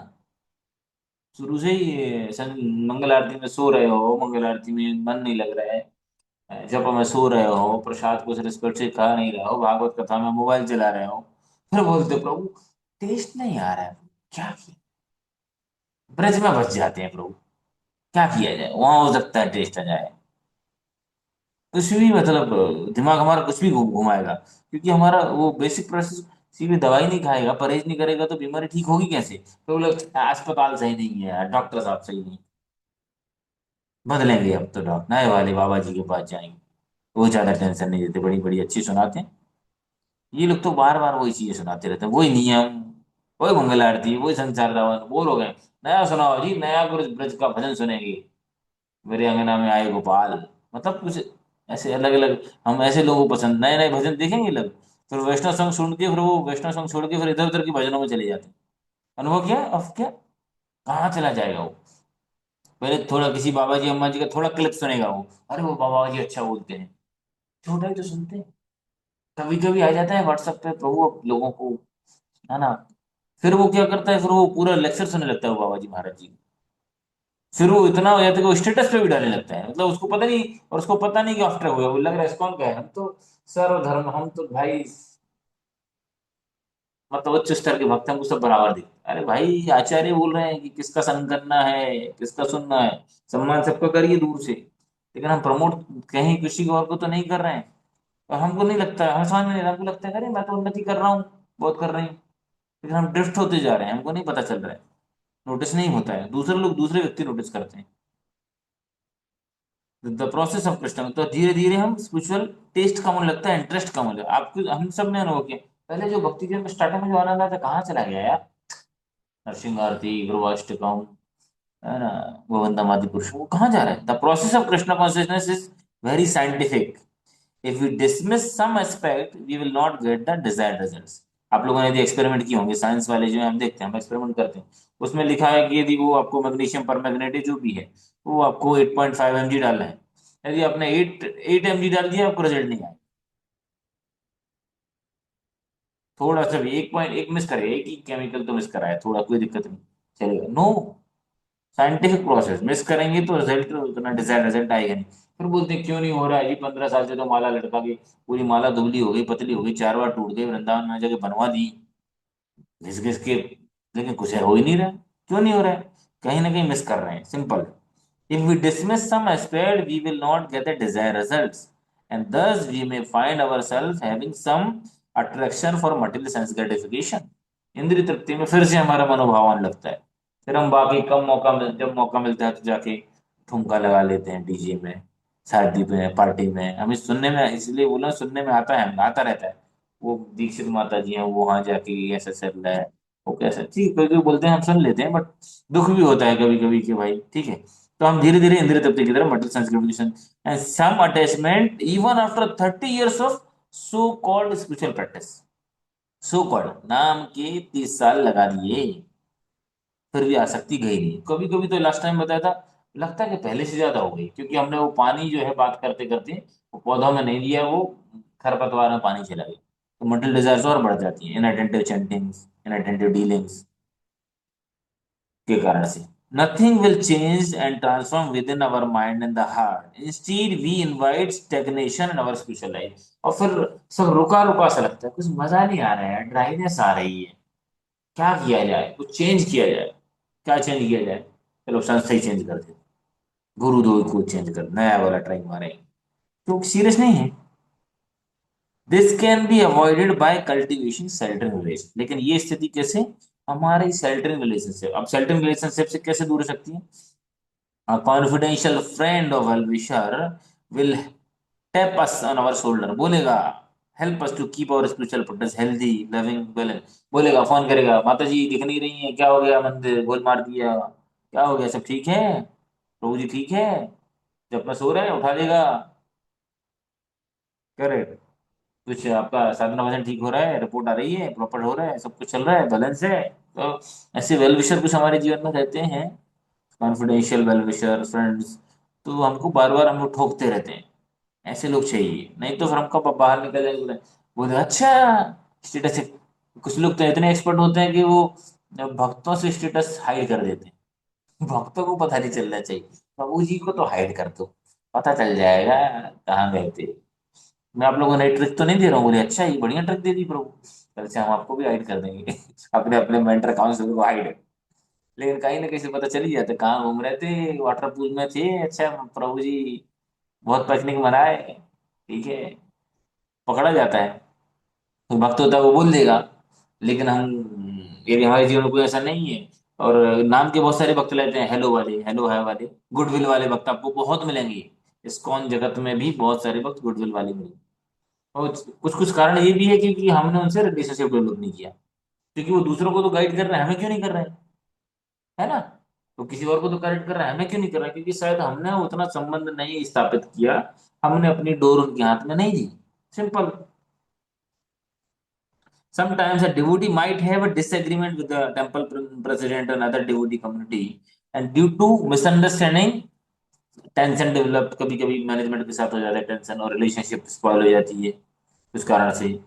शुरू से ही मंगल आरती में सो रहे हो, मंगल आरती में मन नहीं लग रहा है, जब में सो रहे हो, प्रसाद को रिस्पेक्ट से खा नहीं रहे हो, भागवत कथा में मोबाइल चला रहे हो, फिर बोलते हो, प्रभु टेस्ट नहीं आ रहा है, क्या किया, ब्रज में बच जाते हैं प्रभु, क्या किया जाए, वहां हो सकता है टेस्ट आ जाए, कुछ भी मतलब दिमाग हमारा कुछ भी घुमाएगा, क्योंकि हमारा वो बेसिक प्रोसेस, किसी भी दवाई नहीं खाएगा, परहेज नहीं करेगा तो बीमारी ठीक होगी कैसे, तो वो लोग अस्पताल सही नहीं है, डॉक्टर साहब सही नहीं, बदलेंगे अब तो डॉक्टर नए वाले बाबा जी के पास जाएंगे, वो ज्यादा टेंशन नहीं देते, बड़ी बड़ी अच्छी सुनाते हैं। ये लोग तो बार बार वही चीजें सुनाते रहते हैं, वही नियम, वही मंगल आरती, वही संसार दावन, बोर हो गए, नया सुनाओ जी, नया गुरु ब्रज का भजन सुनेंगे, मेरे अंगना में आए गोपाल, मतलब कुछ ऐसे अलग अलग, हम ऐसे लोगों को पसंद, नए नए भजन देखेंगे लग, फिर वैष्णव सॉन्ग सुन के फिर वो वैष्णव सॉन्ग छोड़ के फिर इधर उधर के भजनों में चले जाते हैं। अनुभव किया अब क्या, कहाँ चला जाएगा वो, पहले थोड़ा किसी बाबा जी अम्मा जी का थोड़ा क्लिप सुनेगा वो, अरे वो बाबा जी अच्छा बोलते हैं, छोटा ही तो सुनते हैं, कभी कभी आ जाता है व्हाट्सएप पे प्रभु अब लोगों को, है ना, फिर वो क्या करता है, फिर वो पूरा लेक्चर सुनने लगता है वो बाबा जी महाराज जी, फिर वो इतना हो जाता है कि वो स्टेटस पे भी डालने लगता है, मतलब उसको पता नहीं, और उसको पता नहीं कि आफ्टर हुआ, वो लग रहा है कौन का है, हम तो सर्वधर्म, हम तो भाई मतलब उच्च स्तर के भक्त हैं, हमको सब बराबर दिखते हैं। अरे भाई आचार्य बोल रहे हैं कि किसका संग करना है, किसका सुनना है, सम्मान सबका करिए दूर से, लेकिन हम प्रमोट कहीं किसी और को तो नहीं कर रहे हैं। और हमको नहीं लगता, हमें समझ में नहीं आ रहा, हमको लगता है अरे मैं तो उन्नति कर रहा हूँ, बहुत कर रही हूँ, लेकिन हम ड्रिफ्ट होते जा रहे हैं, हमको नहीं पता चल रहा है, नोटिस नहीं होता है, दूसरे लोग दूसरे व्यक्ति नोटिस करते हैं। द प्रोसेस ऑफ कृष्ण, तो धीरे धीरे हम स्पिरिचुअल टेस्ट कम होने लगता है, इंटरेस्ट कम हो जाए, आपको हम सब ने अनुभव किया। पहले जो भक्ति जीवन में स्टार्टिंग में जो आनंद आता कहाँ चला गया यार, नरसिंह आरती, ध्रुवाष्टकम, है ना, गोविंदा पुरुष, वो कहाँ जा रहा है। The process of Krishna consciousness is very scientific. If we dismiss some aspect we will not get the desired results. आप लोगों ने यदि एक्सपेरिमेंट किए होंगे, साइंस वाले जो है, हम देखते हैं, हम एक्सपेरिमेंट करते हैं, उसमें लिखा है कि यदि वो आपको मैग्नीशियम पर मैग्नेट जो भी है, वो आपको 8.5 mg डालना है, यदि आपने 8 mg डाल दिया, आपको रिजल्ट नहीं आया। थोड़ा सा भी 1.1 मिस करे, एक ही केमिकल तो मिस करा है थोड़ा, कोई दिक्कत नहीं, चलेगा। नो, साइंटिफिक प्रोसेस मिस करेंगे तो रिजल्ट उतना डिजायर्ड रिजल्ट आएगा नहीं। फिर बोलते हैं क्यों नहीं हो रहा है जी, 15 साल से तो माला लटका के पूरी माला दुबली हो गई, पतली हो गई, 4 बार टूट गई, वृंदावन में जाके बनवा दी घिस घिस के, लेकिन कुछ है, हो ही नहीं रहा है। क्यों नहीं हो रहा है? कहीं ना कहीं मिस कर रहे हैं, simple. If we dismiss some aspect we will not get the desired results, and thus we may find ourselves having some attraction for material sense gratification। इंद्रिय तृप्ति में फिर से हमारा मनोभाव आने लगता है। फिर हम बाकी कम मौका मिल जब मौका मिलता है तो जाके ठुमका लगा लेते हैं डीजे में, शादी पे, पार्टी में। हमें सुनने में, इसलिए बोला, सुनने में आता है, आता रहता है, वो दीक्षित माता जी हैं, वो वहां जाके ये ऐसा चल रहा है, वो कैसा, ठीक है, कोई बोलते हैं, हम सुन लेते हैं, बट दुख भी होता है कभी कभी कि भाई ठीक है। तो हम धीरे धीरे इंद्रिय तृप्ति की तरफ, material sense gratification and some attachment even after 30 years of so called spiritual practice. So called नाम के 30 साल लगा दिए, फिर भी आसक्ति गई नहीं। कभी कभी तो लास्ट टाइम बताया था, लगता है कि पहले से ज्यादा हो गई, क्योंकि हमने वो पानी जो है बात करते करते वो पौधों में नहीं दिया, वो खरपतवार में पानी चला गया, तो मटेरियल डिजायर्स और बढ़ जाती है, इनअटेंटिव चैंटिंग्स, इनअटेंटिव डीलिंग्स के कारण से। Nothing will change and transform within our mind and the heart, instead we invite stagnation in our spiritual life. और फिर सब रुका रुका सा लगता है, कुछ मजा नहीं आ रहा है, ड्राइनेस आ रही है, क्या किया जाए, कुछ चेंज किया जाए। क्या चेंज किया जाए? चलो संस्था ही चेंज कर दे, गुरुदेव को चेंज कर, नया वाला ट्राई मारे, तो सीरियस नहीं है। This can be avoided by cultivation sheltering relation, लेकिन ये स्थिति कैसे, हमारी सेल्टरिंग रिलेशनशिप, अब सेल्टरिंग रिलेशनशिप से कैसे दूर हो सकती है? A confidential friend of well-wisher will tap us on our shoulder, बोलेगा help us to keep our spiritual practice healthy, loving, balance। बोलेगा, फोन करेगा, माता जी दिख नहीं रही है, क्या हो गया, मंदिर गोल मार दिया, क्या हो गया, सब ठीक है, प्रभु जी ठीक है, जब मैं सो रहे हैं उठा देगा, करे कुछ आपका साधना वजन ठीक हो रहा है, रिपोर्ट आ रही है, प्रॉपर हो रहा है, सब कुछ चल रहा है, बैलेंस है। तो ऐसे वेल विशर कुछ हमारे जीवन में रहते हैं, कॉन्फिडेंशियल वेल विशर फ्रेंड्स, तो हमको बार बार हम लोग ठोकते रहते हैं। ऐसे लोग चाहिए, नहीं तो फिर हम कब बाहर निकल जाएंगे, बोले अच्छा स्टेटस। कुछ लोग तो इतने एक्सपर्ट होते हैं कि वो भक्तों से स्टेटस हाइड कर देते हैं। भक्तों को पता नहीं चलना चाहिए, प्रभु जी को तो हाइड कर दो, पता चल जाएगा कहाँ गए थे। मैं आप लोगों को नई ट्रिक तो नहीं दे रहा हूँ, बोले अच्छा ये बढ़िया ट्रिक दे दी प्रभु, कल से हम आपको भी हाइड कर देंगे। अपने अपने मेंटर काउंसलर को हाइड। लेकिन कहीं ना कहीं से पता चल ही जाता है, कहाँ घूम रहे थे, वाटर पूल में थे, अच्छा प्रभु जी बहुत पिकनिक मनाए, ठीक है, पकड़ा जाता है। कोई भक्त होता है वो बोल देगा, लेकिन हम, यदि हमारे जीवन में कोई ऐसा नहीं है, और नाम के बहुत सारे भक्त लेते हैं, हेलो वाले, हेलो है वाले, गुडविल वाले भक्त आपको बहुत मिलेंगे। इस्कॉन जगत में भी बहुत सारे भक्त गुडविल वाले मिलेंगे। और कुछ कुछ कारण ये भी है क्योंकि हमने उनसे रिलेशनशिप डेवलप नहीं किया, क्योंकि वो दूसरों को तो गाइड कर रहे हैं, हमें क्यों नहीं कर रहे हैं, है ना। तो किसी और को तो करेक्ट कर रहा है, हमें क्यों नहीं कर रहा है? क्योंकि शायद हमने उतना संबंध नहीं स्थापित किया, हमने अपनी डोर उनके हाथ में नहीं दी, simple. Sometimes a devotee might have a disagreement with the temple president and other devotee community, and due to misunderstanding, tension develop कभी कभी मैनेजमेंट के साथ हो जाता है, टेंशन, और रिलेशनशिप स्पॉइल हो जाती है उस कारण से।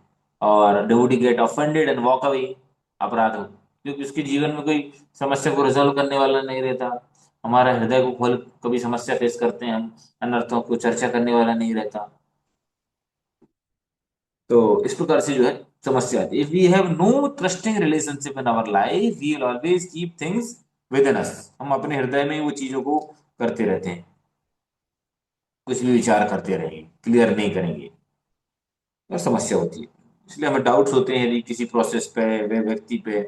और devotee get offended and walk away, अपराध हो, क्योंकि उसके जीवन में कोई समस्या को रिजोल्व करने वाला नहीं रहता, हमारा हृदय को खोल कभी समस्या फेस करते हैं हम, अनर्थों को चर्चा करने वाला नहीं रहता। तो इस प्रकार से जो है समस्या आती है। If we have no trusting relationship in our life we will always keep things within us. हम अपने हृदय में वो चीजों को करते रहते हैं, कुछ भी विचार करते रहेंगे, क्लियर नहीं करेंगे, और समस्या होती है। इसलिए हमें डाउट्स होते हैं यदि किसी प्रोसेस पे, वे व्यक्ति पे,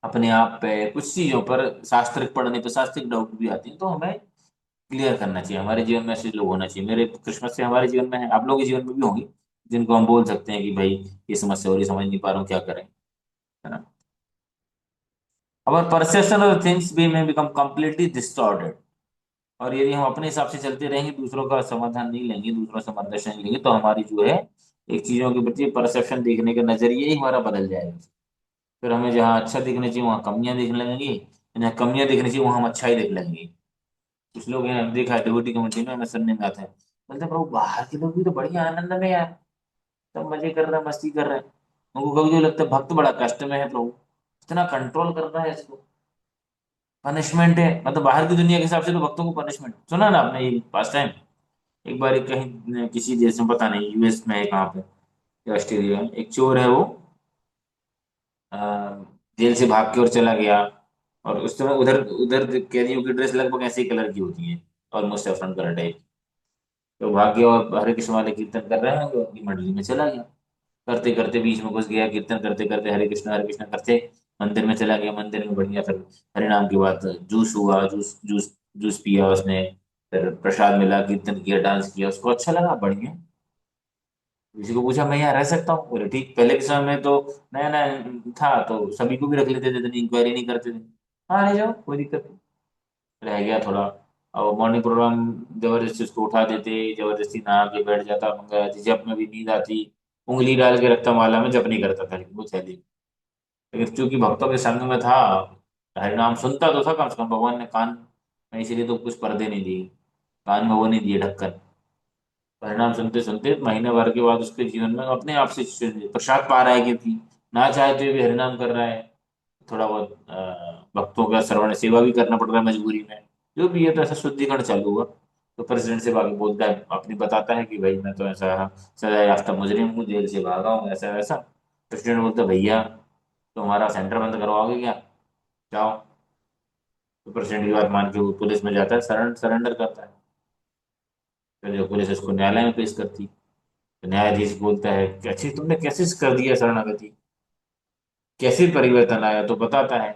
अपने आप पे, कुछ चीजों पर, शास्त्रिक पढ़ने पे शास्त्रिक डाउट भी आती हैं, तो हमें क्लियर करना चाहिए। हमारे जीवन में ऐसे लोग होना चाहिए। मेरे क्रिसमस से हमारे जीवन में है, आप लोगों के जीवन में भी होंगे, जिनको हम बोल सकते हैं कि भाई ये समस्या हो रही, समझ नहीं पा रहा हूँ, क्या करें, है ना। अवर परसेप्शन ऑफ थिंग्स भी में बिकम कंप्लीटली डिस्टॉर्टेड। और यदि हम अपने हिसाब से चलते रहेंगे, दूसरों का समाधान नहीं लेंगे, दूसरों से मार्गदर्शन नहीं लेंगे, तो हमारी जो है एक चीजों के प्रति परसेप्शन, देखने का नजरिया ही हमारा बदल जाएगा। फिर हमें जहाँ अच्छा दिखना चाहिए वहाँ कमियां दिखने लगेंगी, जहाँ कमियां दिखनी चाहिए वहाँ हम अच्छा ही दिख लेंगे। कुछ लोग हैं, देखा है डिवोटी कम्युनिटी में, हमें सुनने में आता है, बोलते हैं, प्रभु बाहर के लोग भी तो बढ़िया आनंद में यार, सब मजे कर रहे हैं, मस्ती कर रहे हैं। उनको कभी कभी लगता है भक्त बड़ा कष्ट में है, प्रभु इतना कंट्रोल कर रहा है इसको, पनिशमेंट है। मतलब बाहर की दुनिया के हिसाब से तो भक्तों को पनिशमेंट, सुना ना आपने ये पास टाइम। एक बार कहीं किसी देश में, पता नहीं यूएस में है कहाँ पे, या ऑस्ट्रेलिया में, एक चोर है वो, अ, जेल से भाग के और चला गया। और उस समय उधर उधर कैदियों की ड्रेस लगभग ऐसे ही कलर की होती है, ऑलमोस्ट सेफरन कलर टाइप। तो भाग गया और हरे कृष्ण वाले कीर्तन कर रहे हैं, तो अपनी मंडली में चला गया। करते करते बीच में घुस गया, कीर्तन करते करते हरे कृष्ण करते मंदिर में चला गया। मंदिर में बढ़िया, फिर हरे नाम की बात, जूस हुआ, जूस जूस जूस पिया उसने, फिर प्रसाद मिला, कीर्तन किया, डांस किया, उसको अच्छा लगा, बढ़िया। किसी को पूछा मैं यहाँ रह सकता हूँ, बोले ठीक। पहले के समय में तो नया नया था, तो सभी को भी रख लेते थे, इतनी इंक्वायरी नहीं करते थे। हाँ ले जाओ, कोई दिक्कत नहीं। रह गया थोड़ा, और मॉर्निंग प्रोग्राम जबरदस्ती उसको उठा देते, जबरदस्ती नहा के बैठ जाता, मंगा आती, जब में भी नींद आती, उंगली डाल के रखता माला में, जब नहीं करता था, लेकिन वो चली। लेकिन चूंकि भक्तों के संग में था, हरिनाम सुनता तो था, कम से कम भगवान ने कान में इसीलिए तो कुछ पर्दे नहीं दिए, कान में वो नहीं दिए ढक्कन। परिणाम सुनते सुनते महीने भर के बाद उसके जीवन में अपने आप से प्रसाद पा रहा है, क्योंकि ना चाहते हुए भी हरिनाम कर रहा है। थोड़ा बहुत भक्तों का श्रवण सेवा भी करना पड़ रहा है मजबूरी में, जो भी है। तो ऐसा शुद्धिकरण चालू हुआ। तो प्रेसिडेंट से भाग बोलता है, अपनी बताता है कि भाई मैं तो ऐसा सजा याफ्ता मुजरिम हूँ, जेल से भागा हूँ, ऐसा वैसा। प्रेसिडेंट बोलता है, भैया तुम्हारा सेंटर बंद करवाओगे क्या, जाओ। तो प्रेसिडेंट की बात मान के वो पुलिस में जाता है, सरेंडर करता है। फिर जो पुलिस उसको न्यायालय में पेश करती, तो न्यायाधीश बोलता है कि अच्छी तुमने कैसे कर दिया शरणागति, कैसे परिवर्तन आया। तो बताता है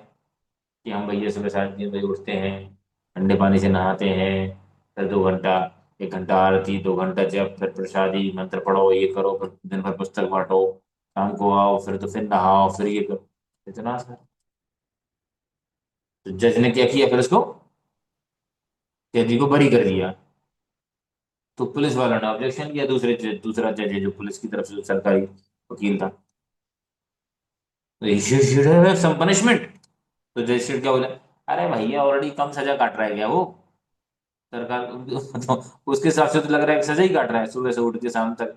कि हम भैया सुबह 3:30 बजे उठते हैं, ठंडे पानी से नहाते हैं, फिर 2 घंटा, 1 घंटा आरती, 2 घंटा जप, फिर प्रसादी मंत्र पढ़ो, ये करो, फिर दिन भर पुस्तक बांटो, शाम को आओ, फिर तो फिर नहाओ, फिर ये करो, इतना सर। तो जज ने क्या किया, फिर उसको, कैदी को बरी कर दिया। तो पुलिस वाला ने ऑब्जेक्शन किया, दूसरा जज है जो पुलिस की तरफ से, जो सरकारी वकील था, तो he should have some punishment। तो जज क्या बोला, अरे भैया ऑलरेडी कम सजा काट रहा है क्या वो, सरकार तो उसके हिसाब से तो लग रहा है कि सजा ही काट रहा है, सुबह से उठ के शाम तक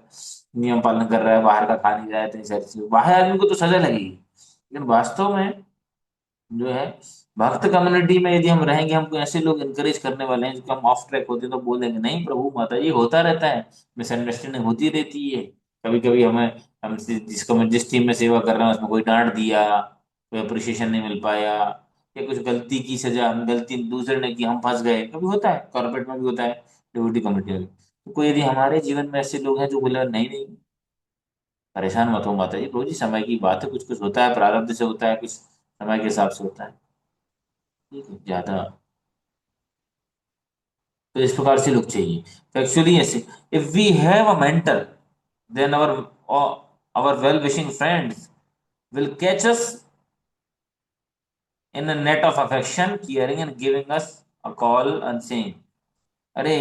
नियम पालन कर रहा है, बाहर का खा नहीं रहा है, इतनी सारी चीजें, बाहर आदमी को तो सजा लगेगी। लेकिन वास्तव में जो है, भक्त कम्युनिटी में यदि हम रहेंगे, हमको ऐसे लोग इनकरेज करने वाले हैं, जो हम ऑफ ट्रैक होते हैं तो बोलेंगे नहीं प्रभु माता जी, होता रहता है, मिसअंडरस्टैंडिंग होती रहती है। कभी कभी हमें, हम जिसको मैं जिस टीम में सेवा कर रहा हूँ उसमें कोई डांट दिया, कोई अप्रिशिएशन नहीं मिल पाया, या कुछ गलती की सजा, हम गलती दूसरे ने की, हम फंस गए, कभी होता है, कॉर्पोरेट में भी होता है, डिवोटी कम्युनिटी में भी। तो कोई यदि हमारे जीवन में ऐसे लोग हैं जो बोले नहीं नहीं, परेशान मत हो माता जी, प्रभु जी समय की बात है, कुछ कुछ होता है, प्रारब्ध से होता है, कुछ समय के हिसाब से होता है, ठीक है, ज्यादा। तो इस प्रकार से लोग चाहिए। तो एक्चुअली ऐसे, if we have a mentor, then our well wishing friends will catch us in a net of affection, caring and giving us a call and saying, अरे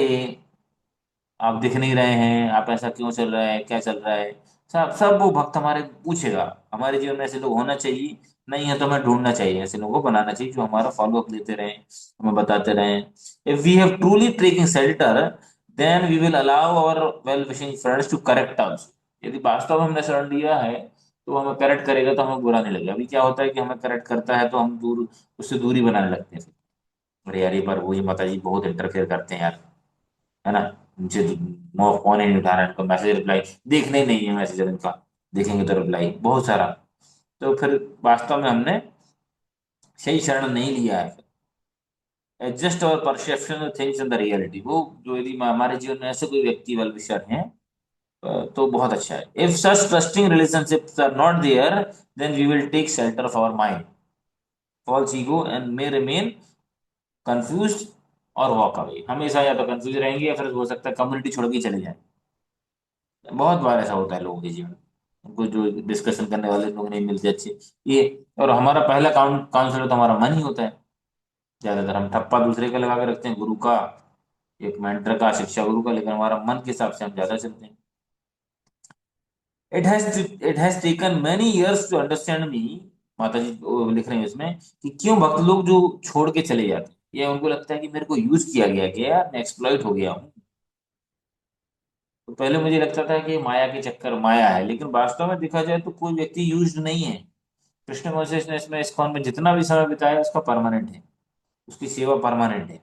आप दिख नहीं रहे हैं, आप ऐसा क्यों चल रहा है, क्या चल रहा है, सब सब वो भक्त हमारे पूछेगा। हमारे जीवन में ऐसे लोग होना चाहिए, नहीं है तो हमें ढूंढना चाहिए, ऐसे लोगों को बनाना चाहिए जो हमारा फॉलो अप लेते रहें, हमें बताते रहें। If we have truly taking shelter, then we will allow our well wishing friends to correct us. यदि वास्तव में हमने शरण लिया है, तो वो हमें करेक्ट करेगा तो हमें बुरा नहीं लगेगा। अभी क्या होता है कि हमें करेक्ट करता है तो हम दूर, उससे दूरी बनाने लगते हैं। अरे यार, ये पर वही माता जी बहुत इंटरफेयर करते हैं यार, है ना। उनसे तो फोन ही नहीं उठा रहा है, उनको मैसेज रिप्लाई देखना ही नहीं है, मैसेज उनका देखेंगे तो रिप्लाई बहुत सारा। तो फिर वास्तव में हमने सही शरण नहीं लिया है। एडजस्ट और perception things in the reality, वो जो यदि हमारे जीवन में ऐसे कोई व्यक्ति वेल विशर हैं, तो बहुत अच्छा है। If such trusting relationships are not there, then we will take shelter of our mind, false ego and may remain confuse और वॉक अवे। हमेशा या तो कंफ्यूज रहेंगे या फिर हो सकता है कम्युनिटी छोड़ के चले जाए। बहुत बार ऐसा होता है लोगों के जीवन में, उनको जो डिस्कशन करने वाले लोग नहीं मिलते अच्छे। ये, और हमारा पहला काउंसलर तो हमारा मन ही होता है। ज्यादातर हम ठप्पा दूसरे का लगा के रखते हैं, गुरु का, एक मेंटर का, शिक्षा गुरु का, लेकिन हमारा मन के हिसाब से हम ज्यादा चलते हैं। It has taken many years to understand me, माता जी वो लिख रहे हैं इसमें, कि क्यों भक्त लोग जो छोड़ के चले जाते हैं, या उनको लगता है कि मेरे को यूज किया गया, क्या यार मैं एक्सप्लॉइट हो गया हूँ। तो पहले मुझे लगता था कि माया के चक्कर माया है, लेकिन वास्तव में देखा जाए तो कोई व्यक्ति यूज्ड नहीं है। कृष्ण कॉन्शियसनेस में इस्कॉन में जितना भी समय बिताया उसका परमानेंट है, उसकी सेवा परमानेंट है।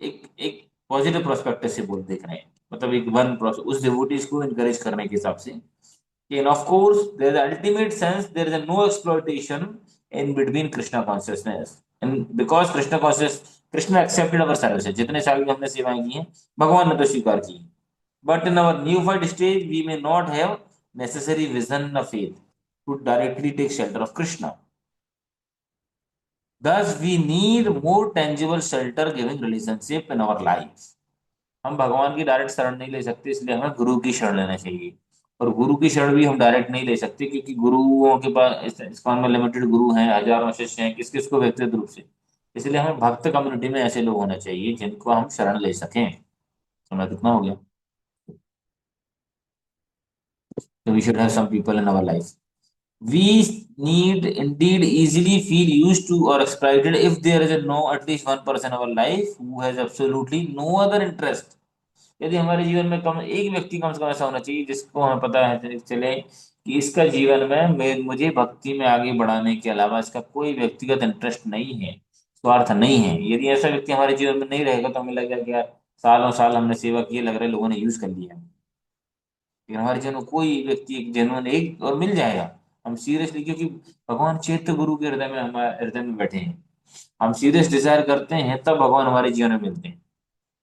एक एक पॉजिटिव प्रोस्पेक्टिव से बोल देख रहे हैं, मतलब एक वन उस डिवोटीज को इनकरेज करने के हिसाब से। And of course, there is ultimate sense, there is a no exploitation in between Krishna consciousness. And because Krishna accepted our services, जितने साल भी हमने सेवाएं की हैं, भगवान ने तो स्वीकार की। But in our neophyte stage, we may not have necessary vision of faith to directly take shelter of Krishna. Thus, we need more tangible shelter giving relationship in our life. हम भगवान की डायरेक्ट शरण नहीं ले सकते, इसलिए हमें गुरु की शरण लेना चाहिए। और गुरु की शरण भी हम डायरेक्ट नहीं ले सकते, क्योंकि गुरुओं के पास इस्कॉन में लिमिटेड गुरु हैं, हजारों शिष्य हैं, किस किस को व्यक्तिगत रूप से। इसलिए हमें भक्त कम्युनिटी में ऐसे लोग होने चाहिए जिनको हम शरण ले सकें। सुना कितना हो गया। तो we should have some people in our life we need indeed easily feel used to or exploited if there is a no at least one person in our life who has absolutely no other interest। यदि हमारे जीवन में कम एक व्यक्ति कम से कम ऐसा होना चाहिए जिसको हमें पता है चले कि इसका जीवन में मुझे भक्ति में आगे बढ़ाने के अलावा इसका कोई व्यक्तिगत इंटरेस्ट नहीं है, स्वार्थ नहीं है। यदि ऐसा व्यक्ति हमारे जीवन में नहीं रहेगा तो हमें लगेगा कि यार सालों साल हमने सेवा की है, लग रहा है लोगों ने यूज कर लिया। लेकिन हमारे जीवन में कोई व्यक्ति एक जेन्युइन एक और मिल जाएगा, हम सीरियसली, क्योंकि भगवान चैत्य गुरु के हृदय में हमारे हृदय में बैठे हैं। हम सीरियस डिजायर करते हैं तब भगवान हमारे जीवन में मिलते हैं।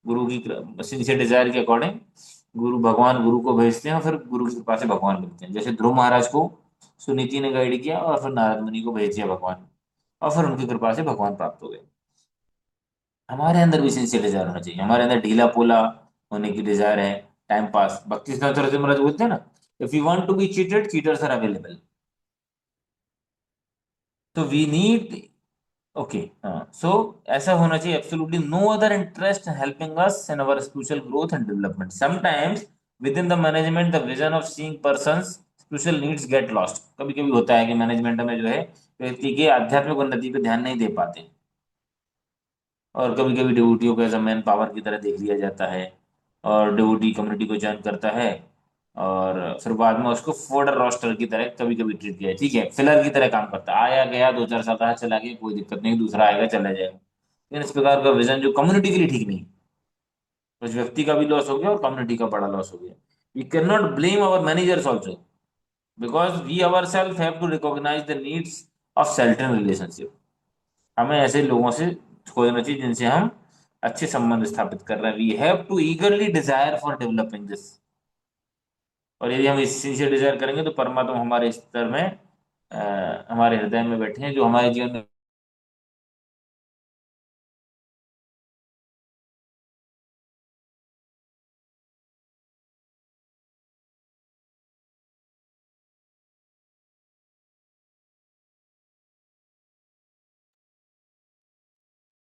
गुरु की सिंसियर डिजायर के अकॉर्डिंग भगवान गुरु को भेजते हैं, और फिर गुरु की कृपा से भगवान मिलते हैं। जैसे ध्रुव महाराज को सुनीति ने गाइड किया और फिर नारद मुनि को भेज दिया भगवान, और फिर उनकी कृपा से भगवान प्राप्त हो गए। हमारे अंदर भी सिंसियर डिजायर होना चाहिए, हमारे अंदर ढीला पोला होने की डिजायर है, टाइम पास। भक्ति सिद्धांत सरस्वती महाराज बोलते हैं ना, if you want to be cheated, cheaters are available. तो वी नीड, ओके, हाँ, सो ऐसा होना चाहिए, absolutely no other interest helping us in our spiritual growth and development. Sometimes within the management the vision of seeing persons spiritual needs get lost. कभी कभी होता है कि मैनेजमेंट में जो है व्यक्ति के आध्यात्मिक उन्नति पे ध्यान नहीं दे पाते, और कभी कभी डिवोटियों को एज अ मैन पावर की तरह देख लिया जाता है, और डिवोटी कम्युनिटी को ज्वाइन करता है, और फिर बाद में उसको फोल्डर रोस्टर की तरह कभी कभी ट्रीट किया है, ठीक है, फिलर की तरह काम करता है, आया गया 2 4 साल रहा चला गया, कोई दिक्कत नहीं, दूसरा आएगा चला जाएगा। लेकिन इस प्रकार का विजन जो कम्युनिटी के लिए ठीक नहीं, उस व्यक्ति का भी लॉस हो गया और कम्युनिटी का बड़ा लॉस हो गया। We can not blame our managers also, because we our self have to recognise the needs of certain relationship. हमें ऐसे लोगों से खोजना चाहिए जिनसे हम अच्छे संबंध स्थापित कर रहे हैं। We have to eagerly desire for developing this. और यदि हम इस सिंसियर डिजायर करेंगे तो परमात्मा हमारे स्तर में, हमारे हृदय में बैठे हैं, जो हमारे जीवन में।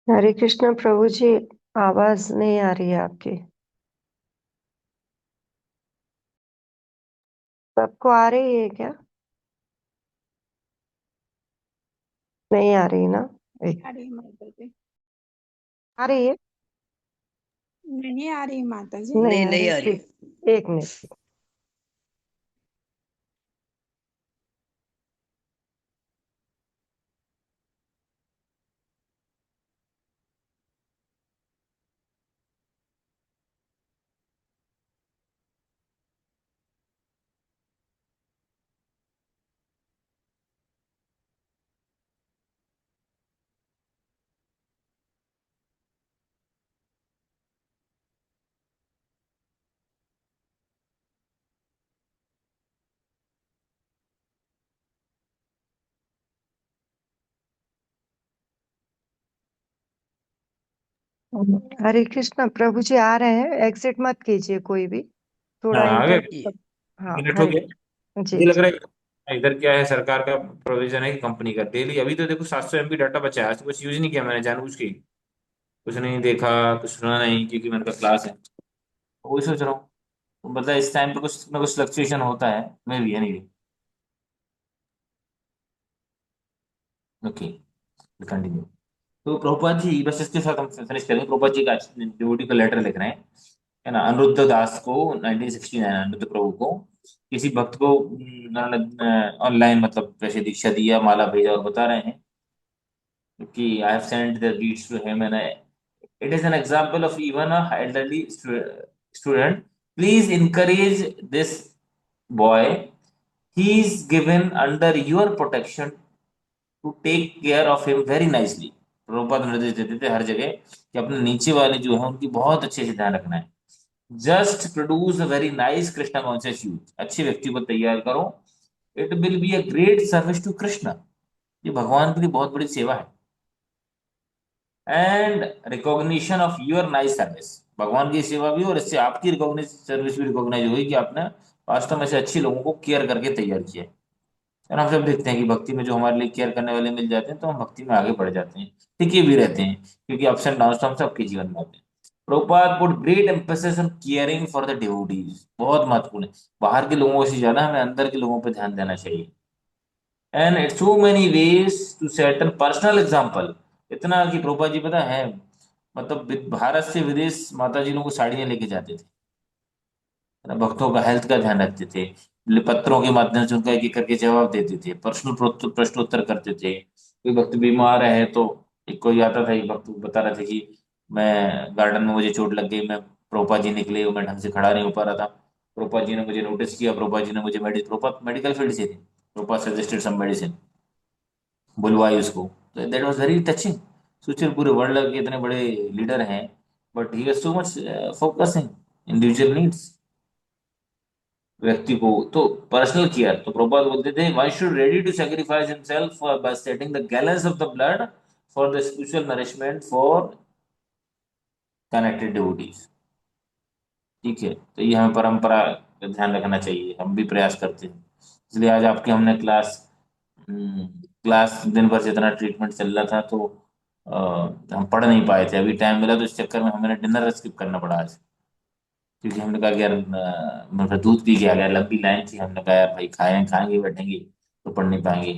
हरे कृष्ण प्रभु जी, आवाज नहीं आ रही है आपकी। सबको आ रही है क्या? नहीं आ रही ना?
आ रही माता जी।
आ रही है?
नहीं आ रही माता जी।
नहीं आ रही। ठीक, एक मिनट। हरे कृष्णा प्रभु जी आ रहे हैं, एग्जिट मत कीजिए कोई भी,
हाँ
थोड़ा
आगे
इंटर। हाँ
मिनट हो
हरे।
गया।
जी
मुझे लग
जी।
रहा है इधर क्या है, सरकार का प्रोविजन है कि कंपनी का डेली, अभी तो देखो 700 MB डाटा बचा है, आज तो कुछ यूज नहीं किया मैंने जानबूझ के, कुछ नहीं देखा, कुछ सुना नहीं, क्योंकि मैंने कहा क्लास है, तो वही सोच रहा हूँ। तो मतलब इस टाइम पे कुछ ना कुछ फ्लक्चुएशन होता है, मैं भी है नहीं। Okay, continue. तो प्रभुपाद जी, बस इसके साथ हम फिनिश करेंगे। प्रभुपाद जी का ड्यूटी का लेटर लिख रहे हैं, है ना, अनिरुद्ध दास को 1969, अनिरुद्ध प्रभु को किसी भक्त को ऑनलाइन मतलब वैसे दीक्षा दिया, माला भेजा, और बता रहे हैं कि I have sent the deeds to him and it is an example of even a elderly student, please encourage this boy, he is given under your protection to take care of him very nicely। Prabhupada निर्देश देते थे हर जगह कि अपने नीचे वाले जो है उनकी बहुत अच्छे से ध्यान रखना है। Just produce a very nice Krishna conscious youth, अच्छे व्यक्ति को तैयार करो, it will be a great service to Krishna, ये भगवान के लिए बहुत बड़ी सेवा है। And recognition of your nice service, भगवान की सेवा भी और इससे आपकी रिकॉग्निज सर्विस भी रिकॉग्नाइज होगी कि आपने वास्तव में से अच्छे लोगों को केयर करके तैयार किया है। और हम सब देखते हैं कि भक्ति में जो हमारे लिए केयर करने वाले मिल जाते हैं तो हम भक्ति में आगे बढ़ जाते हैं, टिके भी रहते हैं, क्योंकि अप्स एंड डाउन तो हम सबके जीवन में होते हैं। Prabhupada put great emphasis on caring for the devotees, बहुत महत्वपूर्ण है। बाहर के लोगों से ज्यादा हमें अंदर के लोगों पर ध्यान देना चाहिए। And it's so many ways to set an personal example, इतना कि प्रभुपाद जी पता है, मतलब भारत से विदेश माता जी लोगों को साड़ियां लेके जाते थे, है ना, भक्तों का हेल्थ का ध्यान रखते थे, पत्रों के माध्यम से उनका एक एक करके जवाब देते थे, पर्सनल प्रश्नोत्तर करते थे। कोई भक्त बीमार है तो एक कोई आता था, एक भक्त बता रहा था कि मैं गार्डन में मुझे चोट लग गई, मैं प्रभुपाद जी निकले, मैं ढंग से खड़ा नहीं हो पा रहा था, प्रभुपाद जी ने मुझे नोटिस किया, प्रभुपाद जी ने मुझे प्रभुपाद मेडिकल फील्ड से थे, प्रभुपाद सजेस्टेड सम मेडिसिन, बुलवाई उसको। तो दैट वाज वेरी टचिंग। सोचिए पूरे वर्ल्ड के इतने बड़े लीडर हैं, but he was so much focusing individual needs, व्यक्ति को तो पर्सनल केयर। तो प्रभुपाद बोलते थे, one should ready to sacrifice himself by setting the gallons of the blood for the spiritual nourishment for connected devotees. ठीक है, तो ये हमें परंपरा का ध्यान रखना चाहिए, हम भी प्रयास करते हैं। इसलिए आज आपके हमने क्लास दिन भर से इतना ट्रीटमेंट चल रहा था, तो हम पढ़ नहीं पाए थे, अभी टाइम मिला तो इस चक्कर में हमें डिनर स्किप करना पड़ा आज, क्योंकि हमने कहा कि यार मतलब दूध पी के आ गया, लंबी लाइन थी, हमने कहा यार भाई खाएंगे बैठेंगे तो पढ़ नहीं पाएंगे,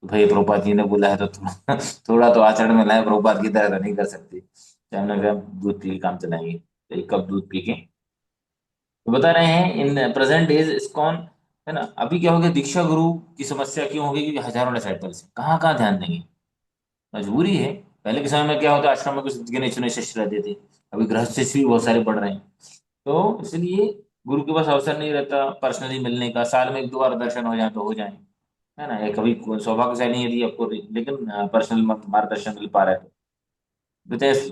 तो भाई प्रभुपाद जी ने बोला है तो थोड़ा थोड़ा तो आचरण में लाए, प्रभुपाद की तरह तो नहीं कर सकते, तो हमने कहा दूध पी के काम चलाएंगे, तो एक कप दूध पी के। तो बता रहे हैं इन प्रेजेंट डेज इस्कॉन, है ना, अभी क्या हो गया, दीक्षा गुरु की समस्या क्यों हो गई, क्योंकि हजारों डिसाइपल्स हैं, कहाँ कहाँ ध्यान देंगे, मजबूरी है। पहले के समय में क्या होता, आश्रम में कुछ गिने चुने शिष्य रहते थे, अभी गृहस्थ शिष्य भी बहुत सारे बढ़ रहे हैं, तो इसलिए गुरु के पास अवसर नहीं रहता पर्सनली मिलने का, साल में एक दो बार दर्शन हो जाए तो हो जाए, है ना, ये कभी सौभाग्यशाली यदि आपको, लेकिन पर्सनल मार्गदर्शन मिल पा रहा है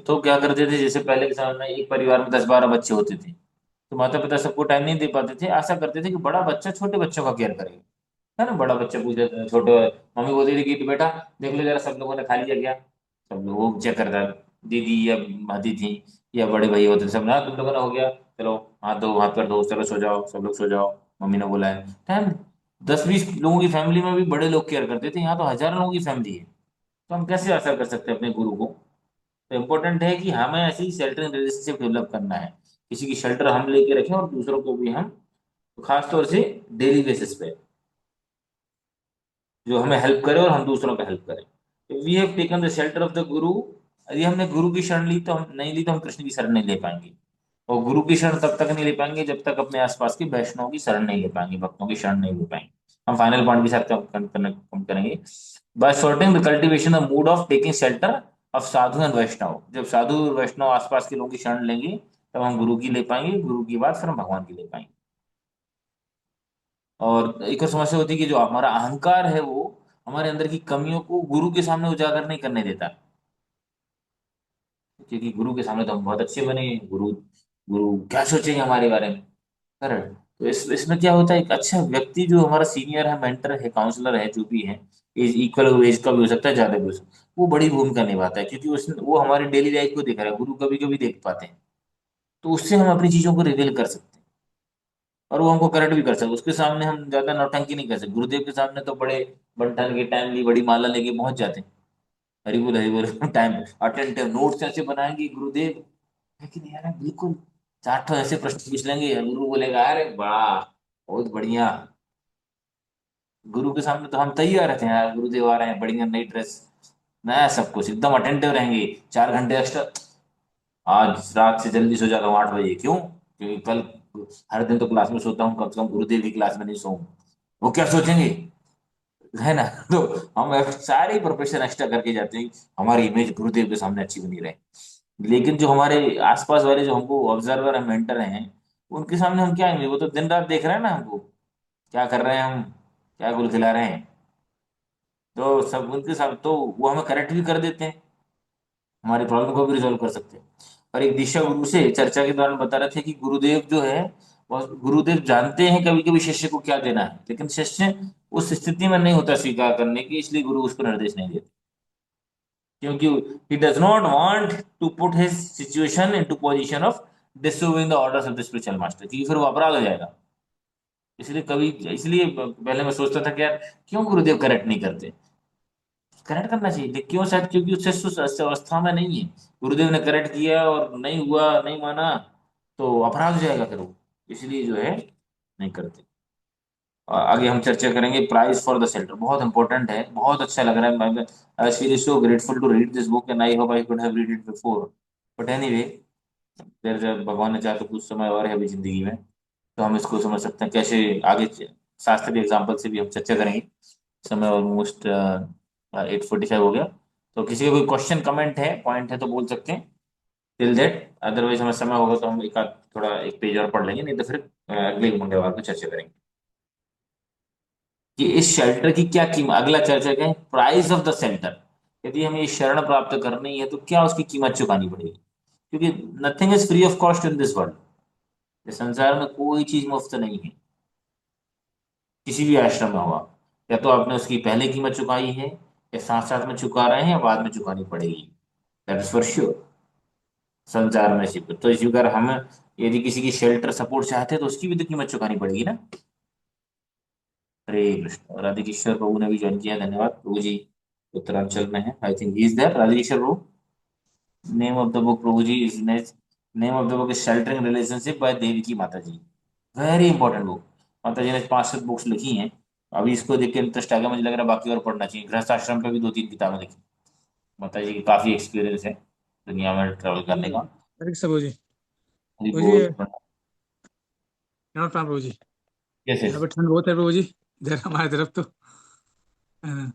तो क्या करते थे, जैसे पहले के समय में एक परिवार में 10-12 बच्चे होते थे, तो माता पिता सबको टाइम नहीं दे पाते थे, आशा करते थे कि बड़ा बच्चा छोटे बच्चों का केयर करेगा, है ना, बड़ा बच्चा पूछे छोटे, मम्मी बोलती थी कि बेटा देख लो जरा सब लोगों ने खा लिया क्या, सब लोग वो चेक करता, दीदी या भाती थी या बड़े भाई होते थे, सब ना तुम लोगों ने हो गया, चलो हाथ दो, हाथ कर दो, चलो सो जाओ, सब लोग सो जाओ, मम्मी ने बोला है टाइम। 10-20 लोगों की फैमिली में भी बड़े लोग केयर करते थे, यहाँ तो हजारों लोगों की फैमिली है, तो हम कैसे आशा कर सकते हैं अपने गुरु को। तो इम्पोर्टेंट है कि हमें ऐसी शेल्टरिंग रिलेशनशिप डेवलप करना है, किसी की शेल्टर हम लेके रखें और दूसरों को भी हम, तो खासतौर से डेली बेसिस पे, जो हमें हेल्प करे और हम दूसरों को हेल्प करें। We have taken the shelter of the guru, यदि हमने गुरु की शरण ली तो हम नहीं ली तो हम कृष्ण की शरण नहीं ले पाएंगे, और गुरु की शरण तब तक नहीं ले पाएंगे जब तक अपने आसपास के वैष्णव की शरण नहीं ले पाएंगे, भक्तों की शरण नहीं ले पाएंगे। हम फाइनल पॉइंट के साथ कम करेंगे, by sorting the cultivation the mood of taking shelter of sadhu and Vaishnav, जब साधु और वैष्णव आसपास के लोगों की शरण लेंगे तब हम गुरु की ले पाएंगे, गुरु की बात फिर हम भगवान की ले पाएंगे। और एक और समस्या होती है कि जो हमारा अहंकार है वो हमारे अंदर की कमियों को गुरु के सामने उजागर नहीं करने देता, क्योंकि गुरु के सामने तो हम बहुत अच्छे बने, गुरु गुरु क्या सोचेंगे हमारे बारे में, करेक्ट। तो इसमें क्या होता है, एक अच्छा व्यक्ति जो हमारा सीनियर है, मेंटर है, काउंसलर है, जो भी है, एज इक्वल एज का भी हो सकता है, ज्यादा भी हो सकता है, वो बड़ी भूमिका निभाता है, क्योंकि उसने वो हमारी डेली लाइफ को देख रहा है, गुरु कभी कभी देख पाते हैं, तो उससे हम अपनी चीजों को रिवील कर सकते हैं, और वो हमको करेक्ट भी कर सकते हैं। उसके सामने हम ज्यादा नौटंकी नहीं कर सकते, गुरुदेव के सामने तो बड़े बंठन के टाइम ली बड़ी माला लेके पहुंच जाते हैं, हरी बोल टाइम अटेंटिव नोट्स ऐसे बनाएंगे गुरुदेव, लेकिन यार बिल्कुल चार ठो ऐसे प्रश्न पूछ लेंगे, गुरु बोलेगा अरे वाह बहुत बढ़िया। गुरु के सामने तो हम तैयार रहते हैं, यार गुरुदेव आ रहे हैं, बढ़िया नई ड्रेस, नया सब कुछ, एकदम अटेंटिव रहेंगे। 4 घंटे एक्स्ट्रा, आज रात से जल्दी सो जाता हूँ 8 बजे, क्यों? क्योंकि कल हर दिन तो क्लास में सोता हूँ, कम से कम गुरुदेव की क्लास में नहीं सोऊं। वो क्या सोचेंगे, है ना? तो हम सारे प्रोफेशन एक्स्ट्रा करके जाते हैं, हमारी इमेज गुरुदेव के सामने अच्छी बनी रहे। लेकिन जो हमारे आसपास वाले जो हमको ऑब्जर्वर है, मेंटर हैं, उनके सामने हम क्या आएंगे? वो तो दिन रात देख रहे हैं ना हमको, क्या कर रहे हैं हम, क्या गुल खिला रहे हैं। तो सब उनके साथ तो वो हमें करेक्ट भी कर देते हैं, हमारी प्रॉब्लम को भी रिजोल्व कर सकते हैं। और एक दिशा गुरु से चर्चा के दौरान बता रहे थे कि गुरुदेव जो है, वो गुरुदेव जानते हैं कभी कभी शिष्य को क्या देना है, लेकिन शिष्य उस स्थिति में नहीं होता स्वीकार करने की, इसलिए गुरु उसको निर्देश नहीं देते, क्योंकि he does not want to put his situation into position of disobeying the orders of the spiritual master, क्योंकि फिर वो अपराध हो जाएगा। इसलिए कभी, इसलिए पहले मैं सोचता था कि यार क्यों गुरुदेव करेक्ट नहीं करते, करेक्ट करना चाहिए, लेकिन क्यों? शायद क्योंकि उससे उस अवस्था में नहीं है, गुरुदेव ने करेक्ट किया और नहीं हुआ, नहीं माना, तो अपराध हो जाएगा फिर वो, इसलिए जो है नहीं करते। और आगे हम चर्चा करेंगे प्राइज फॉर द सेल्टर, बहुत इंपॉर्टेंट है, बहुत अच्छा लग रहा है। I feel so grateful to read this book and I hope I could have read it before, but anyway, there जब भगवान ने चाहा तो कुछ समय और है अभी जिंदगी में, तो हम इसको समझ सकते हैं कैसे आगे। शास्त्र के एग्जाम्पल से भी हम चर्चा करेंगे। समय ऑलमोस्ट 8:45 हो गया, तो किसी का कोई क्वेश्चन कमेंट है, पॉइंट है तो बोल सकते हैं टिल दैट, अदरवाइज हमें समय होगा तो हम एक आध थोड़ा एक पेज और पढ़ लेंगे, नहीं तो फिर अगले मंगलवार को चर्चा करेंगे कि इस शेल्टर की क्या कीमत। अगला चर्चा करें प्राइस ऑफ द शेल्टर, यदि हमें ये शरण प्राप्त करनी है तो क्या उसकी कीमत चुकानी पड़ेगी, क्योंकि nothing is free of cost in this world, इस संसार में कोई चीज मुफ्त नहीं है, किसी भी आश्रम में हुआ, या तो आपने उसकी पहले कीमत चुकाई है, या साथ साथ में चुका रहे हैं, या बाद में चुकानी पड़ेगी, दैट इज फॉर श्योर। संसार में सिर्फ तो इसी प्रकार हम यदि किसी की शेल्टर सपोर्ट चाहते हैं तो उसकी भी तो कीमत चुकानी पड़ेगी ना। हरे कृष्ण, राधे किशोर प्रभु ने भी ज्वाइन किया, धन्यवाद प्रभु जी, उत्तरांचल में है, I think he is there, Radhe Kishore Prabhu. Name of the book Prabhu ji is, name of the book is sheltering relationship by Devaki Mata ji, very important book. माता जी ने 5-7 बुक्स लिखी हैं, अभी इसको देख के इंटरेस्ट आ गया, मुझे लग रहा है बाकी और पढ़ना चाहिए। गृहस्थ आश्रम पे भी 2-3 किताबें लिखी, माता जी की काफी एक्सपीरियंस है दुनिया में ट्रेवल करने का।
हरे कृष्ण प्रभु जी।
हरि
प्रभु जी,
बोल।
यहाँ प्रणाम प्रभु जी।
कैसे?
यहाँ पे ठंड बहुत है प्रभु जी, इधर हमारे तरफ तो। हाँ,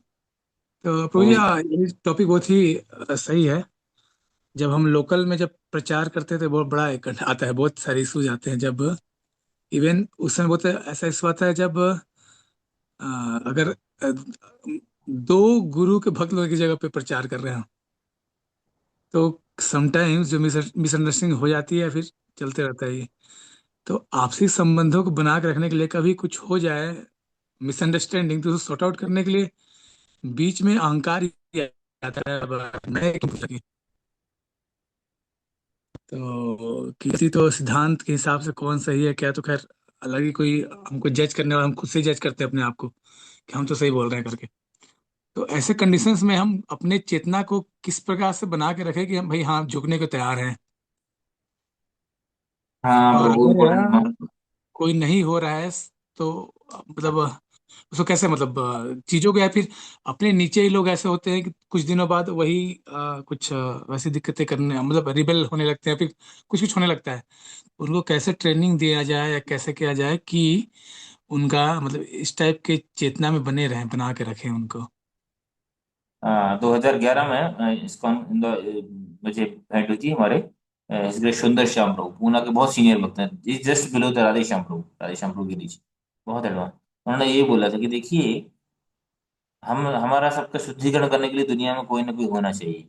तो प्रभु जी,
प्रभु
हाँ, ये टॉपिक बहुत ही सही है। जब हम लोकल में जब प्रचार करते थे बहुत बड़ा एक आता है, बहुत सारे इश्यूज आते हैं। जब इवन उस समय बहुत ऐसा इशू आता है जब अ, अगर दो गुरु के भक्त लोगों की जगह पे प्रचार कर रहे हैं, तो समटाइम्स जो मिसअंडरस्टैंडिंग हो जाती है, फिर चलते रहता है ये। तो आपसी संबंधों को बना के रखने के लिए कभी कुछ हो जाए मिसअंडरस्टैंडिंग, तो सॉर्ट आउट करने के लिए बीच में अहंकार ही आता है। अब मैं क्यों पूछ सकी? तो किसी तो सिद्धांत के हिसाब से कौन सही है क्या, तो खैर अलग ही कोई हमको जज करने वाला, हम खुद से जज करते हैं अपने आप को कि हम तो सही बोल रहे हैं करके। तो ऐसे कंडीशंस में हम अपने चेतना को किस प्रकार से बना के रखें कि हम भाई हाँ झुकने को तैयार हैं।
हाँ
और
प्रभु
अगर
इम्पोर्टेंट।
कोई नहीं हो रहा है तो मतलब उसको कैसे, मतलब चीजों को, या फिर अपने नीचे ही लोग ऐसे होते हैं कि कुछ दिनों बाद वही कुछ वैसी दिक्कतें करने, मतलब रिबेल होने लगते हैं, फिर कुछ कुछ होने लगता है। उनको कैसे ट्रेनिंग दिया जाए या कैसे किया जाए कि उनका मतलब इस टाइप के चेतना में बने रहें, बना के रखें उनको।
हाँ 2011 में इस्कॉन मुझे भेंट हुई थी हमारे हिज ग्रेट सुंदर श्याम प्रभु, पूना के बहुत सीनियर भक्त हैं, just below the Radhe Shyam Prabhu, Radhe Shyam Prabhu के नीचे, बहुत एडवांस। उन्होंने ये बोला था कि देखिए, हम हमारा सबका शुद्धिकरण करने के लिए दुनिया में कोई ना कोई होना चाहिए।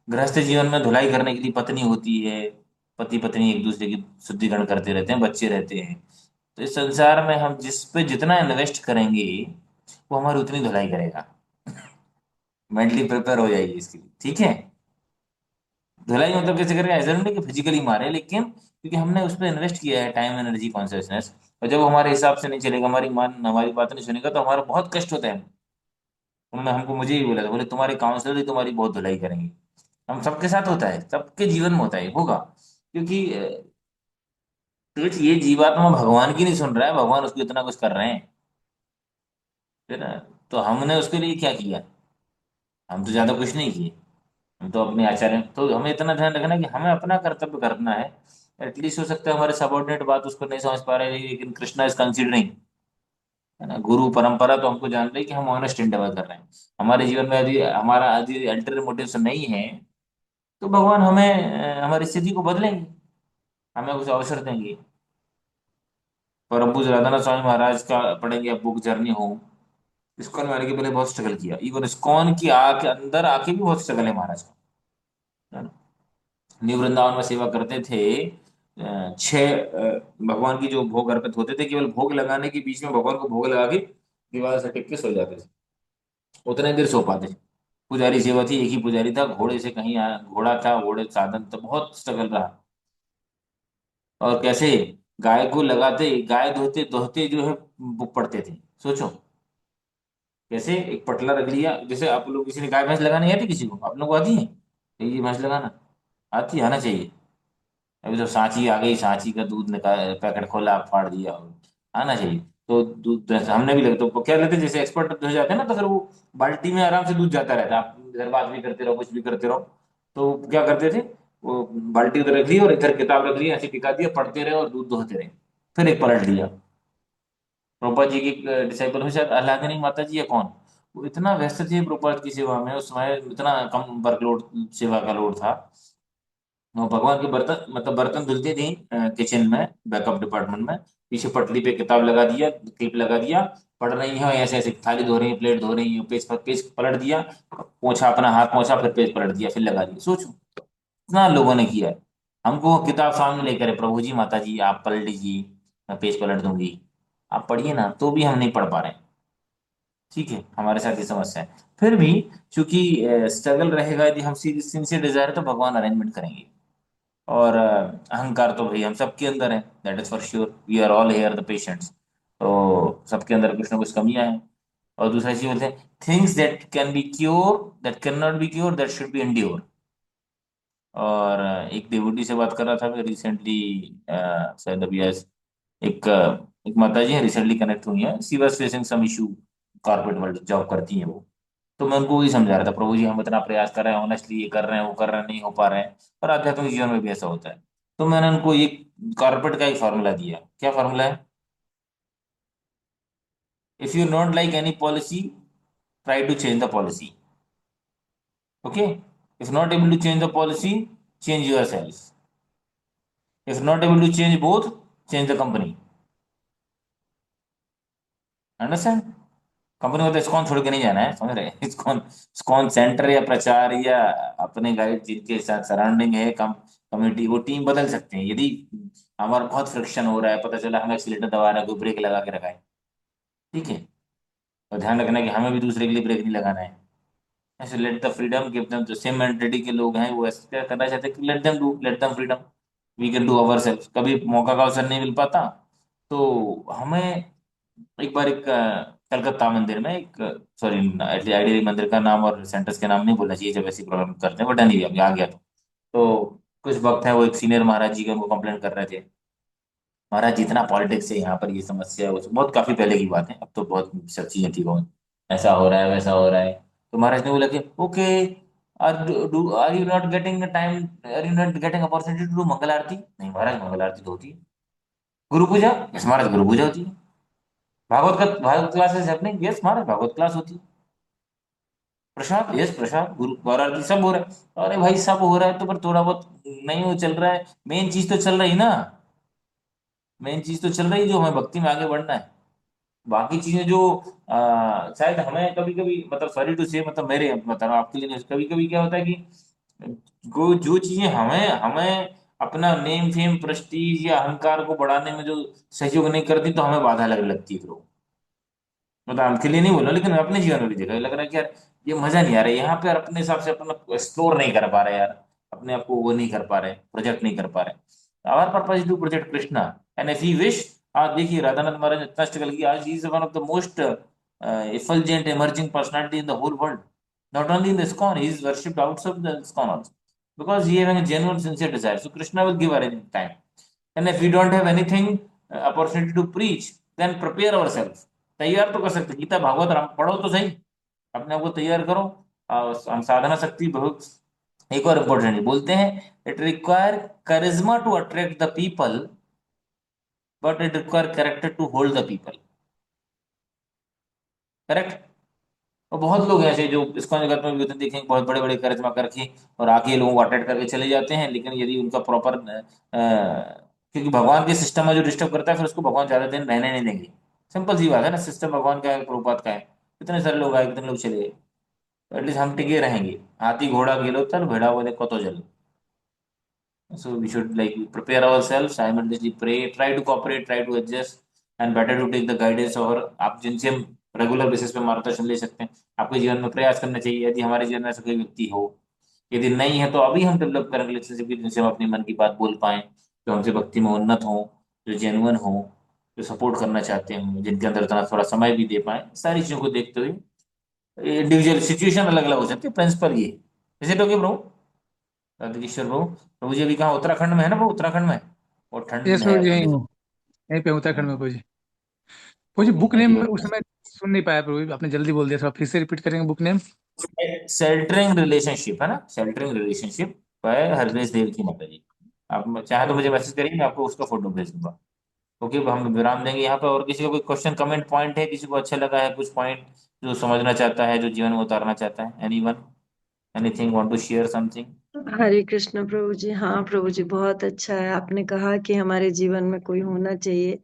गृहस्थ जीवन में धुलाई करने के लिए पत्नी होती है, पति पत्नी एक दूसरे की शुद्धिकरण करते रहते हैं, बच्चे रहते हैं। तो इस संसार में हम जिस पे जितना इन्वेस्ट करेंगे वो हमारी उतनी धुलाई करेगा। मेंटली प्रिपेयर हो जाइए इसके लिए, ठीक है। धुलाई मतलब कैसे करेगा, ऐसा नहीं कि फिजिकली मारे, लेकिन क्योंकि हमने उस पर इन्वेस्ट किया है टाइम एनर्जी कॉन्शियसनेस, और जब वो हमारे हिसाब से नहीं चलेगा, हमारी बात नहीं सुनेगा, तो हमारा बहुत कष्ट होता है। उन्होंने हमको, मुझे ही बोला था, बोले तुम्हारे काउंसलर ही तुम्हारी बहुत धुलाई करेंगे। हम सबके साथ होता है, सबके जीवन में होता है, होगा। क्योंकि ये जीवात्मा भगवान की नहीं सुन रहा है, भगवान उसको इतना कुछ कर रहे हैं, है ना। तो हमने उसके लिए क्या किया, हम तो ज्यादा कुछ नहीं किए। हम तो अपने आचार्य, तो हमें इतना ध्यान रखना है कि हमें अपना कर्तव्य करना है। एटलीस्ट हो सकता है हमारे सबॉर्डिनेट बात उसको नहीं समझ पा रहे हैं, लेकिन कृष्णा इज कंसिडरिंग, है ना, गुरु परंपरा तो हमको जान रही है कि हम ऑनेस्ट इंडेवर कर रहे हैं। हमारे जीवन में यदि हमारा यदि अल्टर मोटिव नहीं है, तो भगवान हमें हमारी स्थिति को बदलेंगे, हमें कुछ अवसर देंगे। प्रभु राधानाथ स्वामी महाराज का पढ़ेंगे आप बुक, जर्नी होम। इस्कॉन में आने के पहले बहुत स्ट्रगल किया, इवन इस्कॉन की आके अंदर आके भी बहुत स्ट्रगल है महाराज का, है ना। न्यू वृंदावन में सेवा करते थे। छह भगवान की जो भोग अर्पित होते थे, केवल भोग लगाने के बीच में भगवान को भोग लगा के दीवार से टिक के सो जाते थे, उतने देर सो पाते थे। पुजारी सेवा थी, एक ही पुजारी था, घोड़े से कहीं घोड़ा था, घोड़े साधन, तो बहुत स्ट्रगल रहा। और कैसे गाय को लगाते, गाय धोते धोते जो है बुक पड़ते थे, सोचो। कैसे एक पटला रख लिया, जैसे आप लोग, किसी ने गाय भैंस लगानी आती किसी को, आप लोग को आती है ये भैंस लगाना, आती है, आना चाहिए। अभी तो सांची आ गई, सांची का दूध निकाल, पैकेट खोला, फाड़ दिया, आना चाहिए। तो दूध हमने भी लगे, तो क्या लेते, जैसे एक्सपर्ट हो जाते हैं ना, तो फिर वो बाल्टी में आराम से दूध जाता रहता है, आप इधर बात भी करते रहो, कुछ भी करते रहो। तो क्या करते थे, वो बाल्टी उधर रख ली और इधर किताब रख ली, ऐसे टिका दिया, पढ़ते रहे और दूध दोहते रहे। फिर एक पलट दिया। प्रभुपाद जी की डिसाइपल हो शायद अल्लाह माता जी या कौन, वो इतना व्यस्त थे प्रभुपाद की सेवा में, उस समय इतना कम वर्कलोड, सेवा का लोड था। वो भगवान के बर्तन, मतलब बर्तन धुलती थी किचन में, बैकअप डिपार्टमेंट में, पीछे पटली पे किताब लगा दिया, क्लिप लगा दिया, पढ़ रही है ऐसे ऐसे, थाली धो रही है, प्लेट धो रही है, पेज पर पेज पलट दिया, पोछा, अपना हाथ पोछा, फिर पेज पलट दिया, फिर लगा दिया। सोचो इतना लोगों ने किया है। हमको वो किताब सामने लेकर है, प्रभु जी माता जी आप पलट लीजिए, मैं पेज पलट दूंगी, आप पढ़िए ना, तो भी हम नहीं पढ़ पा रहे हैं। ठीक है, हमारे साथ ये समस्या है। फिर भी चूंकि स्ट्रगल रहेगा, यदि हम सिंसियर डिजायर, तो भगवान अरेंजमेंट करेंगे। और अहंकार तो भाई हम सबके अंदर है, that is for sure, we are all here the patients. तो सबके अंदर कुछ ना कुछ कमियां हैं। और दूसरा चीज बोलते हैं, things that can be cure, that can not be cure, that should be endure. और एक डिवोटी से बात कर रहा था मैं रिसेंटली, शायद अभी एक माता जी है, रिसेंटली कनेक्ट हुई है, she was facing some issue, corporate world job करती है वो। तो मैं उनको वही समझा रहा था, प्रभु जी हम इतना प्रयास कर रहे हैं, ऑनेस्टली ये कर रहे हैं, वो कर रहे हैं, नहीं हो पा रहे हैं। पर आध्यात्मिक जीवन में भी ऐसा होता है। तो मैंने उनको ये कॉर्पोरेट का एक फॉर्मूला दिया। क्या फॉर्मूला है, if you not like any policy, try to change the policy, okay. If not able to change the policy, change your self. If not able to change both, change the company. Understand. Company को तो ISKCON छोड़ के नहीं जाना है, समझ रहे, ISKCON, ISKCON centre या प्रचार या अपने गाइड जिनके साथ सराउंडिंग है, कम्युनिटी, वो टीम बदल सकते हैं। यदि हमारा बहुत फ्रिक्शन हो रहा है, पता चला हम एक्सीलेटर दबा रहे हैं, कोई ब्रेक लगा के रखा है, ठीक है। और ध्यान रखना कि हमें भी दूसरे के लिए ब्रेक नहीं लगाना है। ऐसे let the freedom give them, जो सेम मेंटेलिटी के लोग हैं वो ऐसे क्या करना चाहते हैं कि let them do, let them freedom, we can do our self. कभी मौका का अवसर नहीं मिल पाता, तो हमें एक बार कलकत्ता मंदिर में एक, सॉरी आईडी मंदिर का नाम और सेंटर्स के नाम नहीं बोलना चाहिए जब ऐसी प्रॉब्लम करते हैं, बट नहीं अभी आ गया तो कुछ वक्त है, वो एक सीनियर महाराज जी का उनको कंप्लेंट कर रहे थे, महाराज जितना पॉलिटिक्स है यहाँ पर, ये समस्या है, वो बहुत काफी पहले की बात है, अब तो बहुत सब चीजें ठीक हो, ऐसा हो रहा है, वैसा हो रहा है। तो महाराज ने बोला कि okay, are you not getting time, are you not getting opportunity to do मंगल आरती? नहीं महाराज, मंगल आरती तो होती है। गुरु पूजा? यस महाराज, गुरु पूजा होती है। Bhagavat classes happening? Yes Maharaj, Bhagavat class होती है। प्रसाद? यस प्रसाद, गुरु गौर आरती, सब हो रहा है। अरे भाई सब हो रहा है, तो पर थोड़ा बहुत नहीं हो चल रहा है, मेन चीज तो चल रही ना, मेन चीज तो चल रही है, जो हमें भक्ति में आगे बढ़ना है। बाकी चीजें जो शायद हमें कभी कभी, मतलब सॉरी टू से, मतलब मेरे बता रहा हूँ आपके लिए नहीं, कभी कभी क्या होता है कि जो चीजें हमें हमें अपना नेम फेम प्रेस्टीज या अहंकार को बढ़ाने में जो सहयोग नहीं करती, तो हमें बाधा लगने लगती है फिर वो। मतलब आपके लिए नहीं बोल रहा, लेकिन मैं अपने जीवन में भी देखा है, लग रहा है कि यार ये मजा नहीं आ रहा है यहाँ पे, और अपने हिसाब से अपना एक्सप्लोर नहीं कर पा रहे यार, अपने आप को वो नहीं कर पा रहे, प्रोजेक्ट नहीं कर पा रहे। Our purpose to project Krishna and if he wish. आज देखिए राधानाथ महाराज ने इतना स्ट्रगल किया, आज he is one of the most effulgent emerging personality in the whole world, not only in the ISKCON, he is worshipped outside the ISKCON also, because he having a genuine sincere desire. So Krishna will give arranging time. And if we don't have anything opportunity to preach, then prepare ourselves, तैयार तो कर सकते, गीता भागवत राम पढ़ो तो सही, अपने आप को तैयार करो। हम साधना शक्ति बहुत। एक और इम्पोर्टेंट बोलते हैं, it require charisma to attract the people, but it require character to hold the people. Correct. और बहुत लोग हैं ऐसे जो इस्कॉन जगत में भी होते हैं, देखेंगे बहुत बड़े बड़े करिश्मा करके और आके लोगों को अटेंड करके चले जाते हैं, लेकिन यदि उनका प्रॉपर, क्योंकि भगवान के सिस्टम में जो डिस्टर्ब करता है फिर उसको भगवान ज्यादा दिन रहने नहीं देंगे। सिंपल सी बात है ना, सिस्टम भगवान का है, प्रभुपाद का है। कितने सारे लोग आए, कितने लोग चले गए, एटलीस्ट हम टिके रहेंगे। हाथी घोड़ा गेलो तर भेड़ा बोले कतो जल। So we should like prepare ourselves, simultaneously pray, try to cooperate, try to adjust, and better to take the guidance। और आप जिनसे हम रेगुलर बेसिस पे मार्गदर्शन ले सकते हैं, आपके जीवन में प्रयास करना चाहिए। यदि हमारे जीवन में ऐसा कोई व्यक्ति हो, यदि नहीं है तो अभी हम डेवलप करेंगे रिलेशनशिप जिनसे हम अपनी मन की बात बोल पाएं, जो हमसे भक्ति में उन्नत हो, जो जेन्युइन हो, जो सपोर्ट करना चाहते हैं, जिनके अंदर इतना थोड़ा समय भी दे पाए। सारी चीजों को देखते हुए इंडिविजुअल सिचुएशन अलग अलग हो सकती है, प्रिंसिपल ये। Is it okay bro? Radhikeshwar Prabhu, Prabhu ji अभी कहाँ उत्तराखंड में है ना, वो उत्तराखंड में है और ठंड
यस
है
प्रभु जी, यहीं
पंडित।
हूँ, यहीं पे उत्तराखंड में प्रभु जी। प्रभु जी
ओके
बुक नेम
वेरी
उस समय सुन नहीं पाया प्रभु जी, आपने जल्दी बोल दिया, थोड़ा फिर से रिपीट करेंगे बुक नेम?
शेल्टरिंग रिलेशनशिप है ना, शेल्टरिंग रिलेशनशिप बाय हरवेश देव की माता जी। आप चाहे तो मुझे मैसेज करिए, मैं आपको उसका फोटो भेज दूंगा। ओके, हम विराम देंगे यहाँ पे। और किसी का कोई क्वेश्चन कमेंट पॉइंट है, किसी को अच्छा लगा है कुछ पॉइंट जो समझना चाहता है, जो जीवन में उतारना चाहता है, anyone, anything want to share something?
Hare Krishna Prabhu ji. हाँ प्रभु जी, बहुत अच्छा है, आपने कहा कि हमारे जीवन में कोई होना चाहिए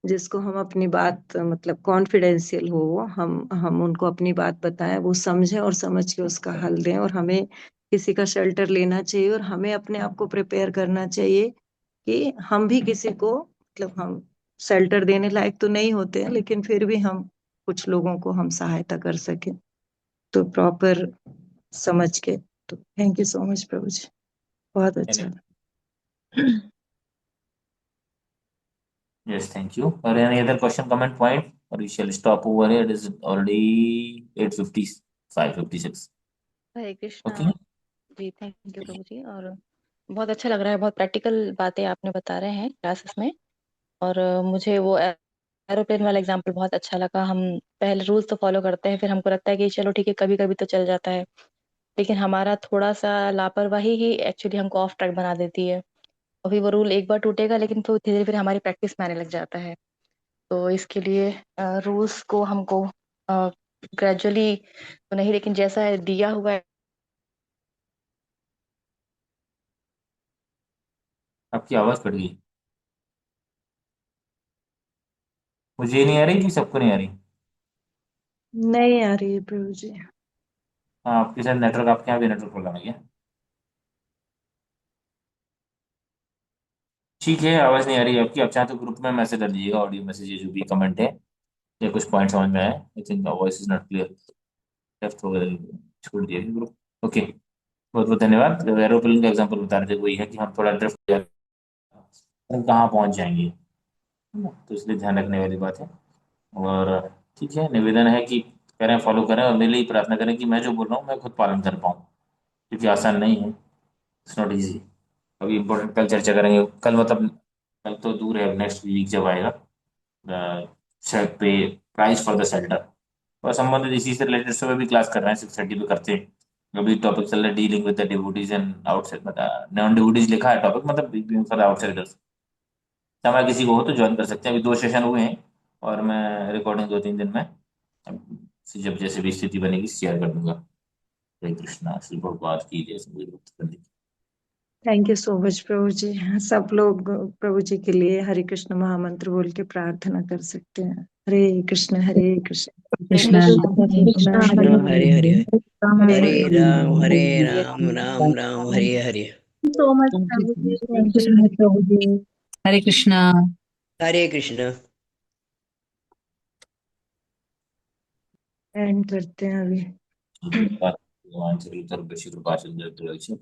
जिसको हम अपनी बात मतलब कॉन्फिडेंशियल हो, वो हम उनको अपनी बात बताएं, वो समझें और समझ के उसका हल दें। और हमें किसी का शेल्टर लेना चाहिए और हमें अपने आप को प्रिपेयर करना चाहिए कि हम भी किसी को मतलब हम शेल्टर देने लायक तो नहीं होते हैं, लेकिन फिर भी हम कुछ लोगों को हम सहायता कर सकें, तो प्रॉपर समझ के। तो थैंक यू सो मच प्रभु जी, बहुत अच्छा।
Yes, thank you. Or any other question, comment, point? Or we shall stop over here. It is already 8:55, 56.
Hare
Okay.
Krishna ji, thank you Prabhu ji. और बहुत अच्छा लग रहा है, बहुत प्रैक्टिकल बातें आपने बता रहे हैं क्लासेस में। और मुझे वो एरोप्लेन वाला एग्जांपल बहुत अच्छा लगा। हम पहले रूल्स तो फॉलो करते हैं, फिर हमको लगता है कि चलो ठीक है, कभी कभी तो चल जाता है, लेकिन हमारा थोड़ा सा लापरवाही ही एक्चुअली हमको ऑफ ट्रैक बना देती है। अभी वो रूल एक बार टूटेगा, लेकिन तो धीरे धीरे हमारी प्रैक्टिस में आने लग जाता है। तो इसके लिए रूल्स को हमको ग्रेजुअली तो नहीं, लेकिन जैसा है दिया हुआ है।
आपकी आवाज कट गई, मुझे नहीं आ रही कि सबको नहीं आ रही?
नहीं आ रही है प्रभु जी।
हाँ, आपके साथ नेटवर्क, आपके यहाँ भी नेटवर्क प्रॉब्लम है क्या? ठीक है, आवाज नहीं आ रही आपकी। आप चाहे तो ग्रुप में मैसेज कर दीजिएगा, ऑडियो मैसेज जो भी कमेंट है या कुछ पॉइंट समझ में आए। I think voice is not clear, left हो गया, छोड़ दिया ग्रुप। ओके, बहुत बहुत धन्यवाद। एरोप्लेन का एग्जांपल बता रहे थे, वही है कि हम थोड़ा ड्रिफ्ट हो जाते हैं, हम कहाँ पहुंच जाएंगे, है ना? तो इसलिए ध्यान रखने वाली बात है। और ठीक है, निवेदन है कि करें, फॉलो करें, और मेरे लिए प्रार्थना करें कि मैं जो बोल रहा हूँ मैं खुद पालन कर पाऊँ, क्योंकि आसान नहीं है, इट्स नॉट ईजी। अभी इम्पोर्टेंट कल चर्चा करेंगे, कल मतलब कल तो दूर है, नेक्स्ट वीक जब आएगा पे प्राइस फॉर द शेल्टर और संबंधित इसी से रिलेटेड सुबह भी क्लास कर रहे हैं, 6:30 पे करते हैं। अभी टॉपिक चल रहा है dealing with the devotees and outside, मतलब नॉन डिवोटीज लिखा है टॉपिक, मतलब फॉर द आउटसाइडर्स। समय किसी को हो तो ज्वाइन कर सकते हैं, अभी 2 सेशन हुए हैं और मैं रिकॉर्डिंग 2-3 दिन में जब जैसे भी स्थिति बनेगी शेयर कर दूंगा। हरे कृष्णा, श्री प्रभुपाद की जय, श्री भक्त पंडित।
थैंक यू सो मच प्रभु जी। सब लोग प्रभु जी के लिए हरे कृष्ण महामंत्र बोल के प्रार्थना कर सकते हैं। हरे कृष्ण हरे कृष्ण
हरे
कृष्ण
कृष्णा
हरे कृष्ण हरे
Krishna Hare Hare,
Hare
Hare
Hare
Ram Ram Ram Hare Hare.
so much, Prabhuji. Thank you so much, Prabhuji. Hare Krishna.
Hare Krishna.
And करते हैं अभी।
वाञ्छितकल्पतरुभ्यश्च कृपासिन्धुभ्यो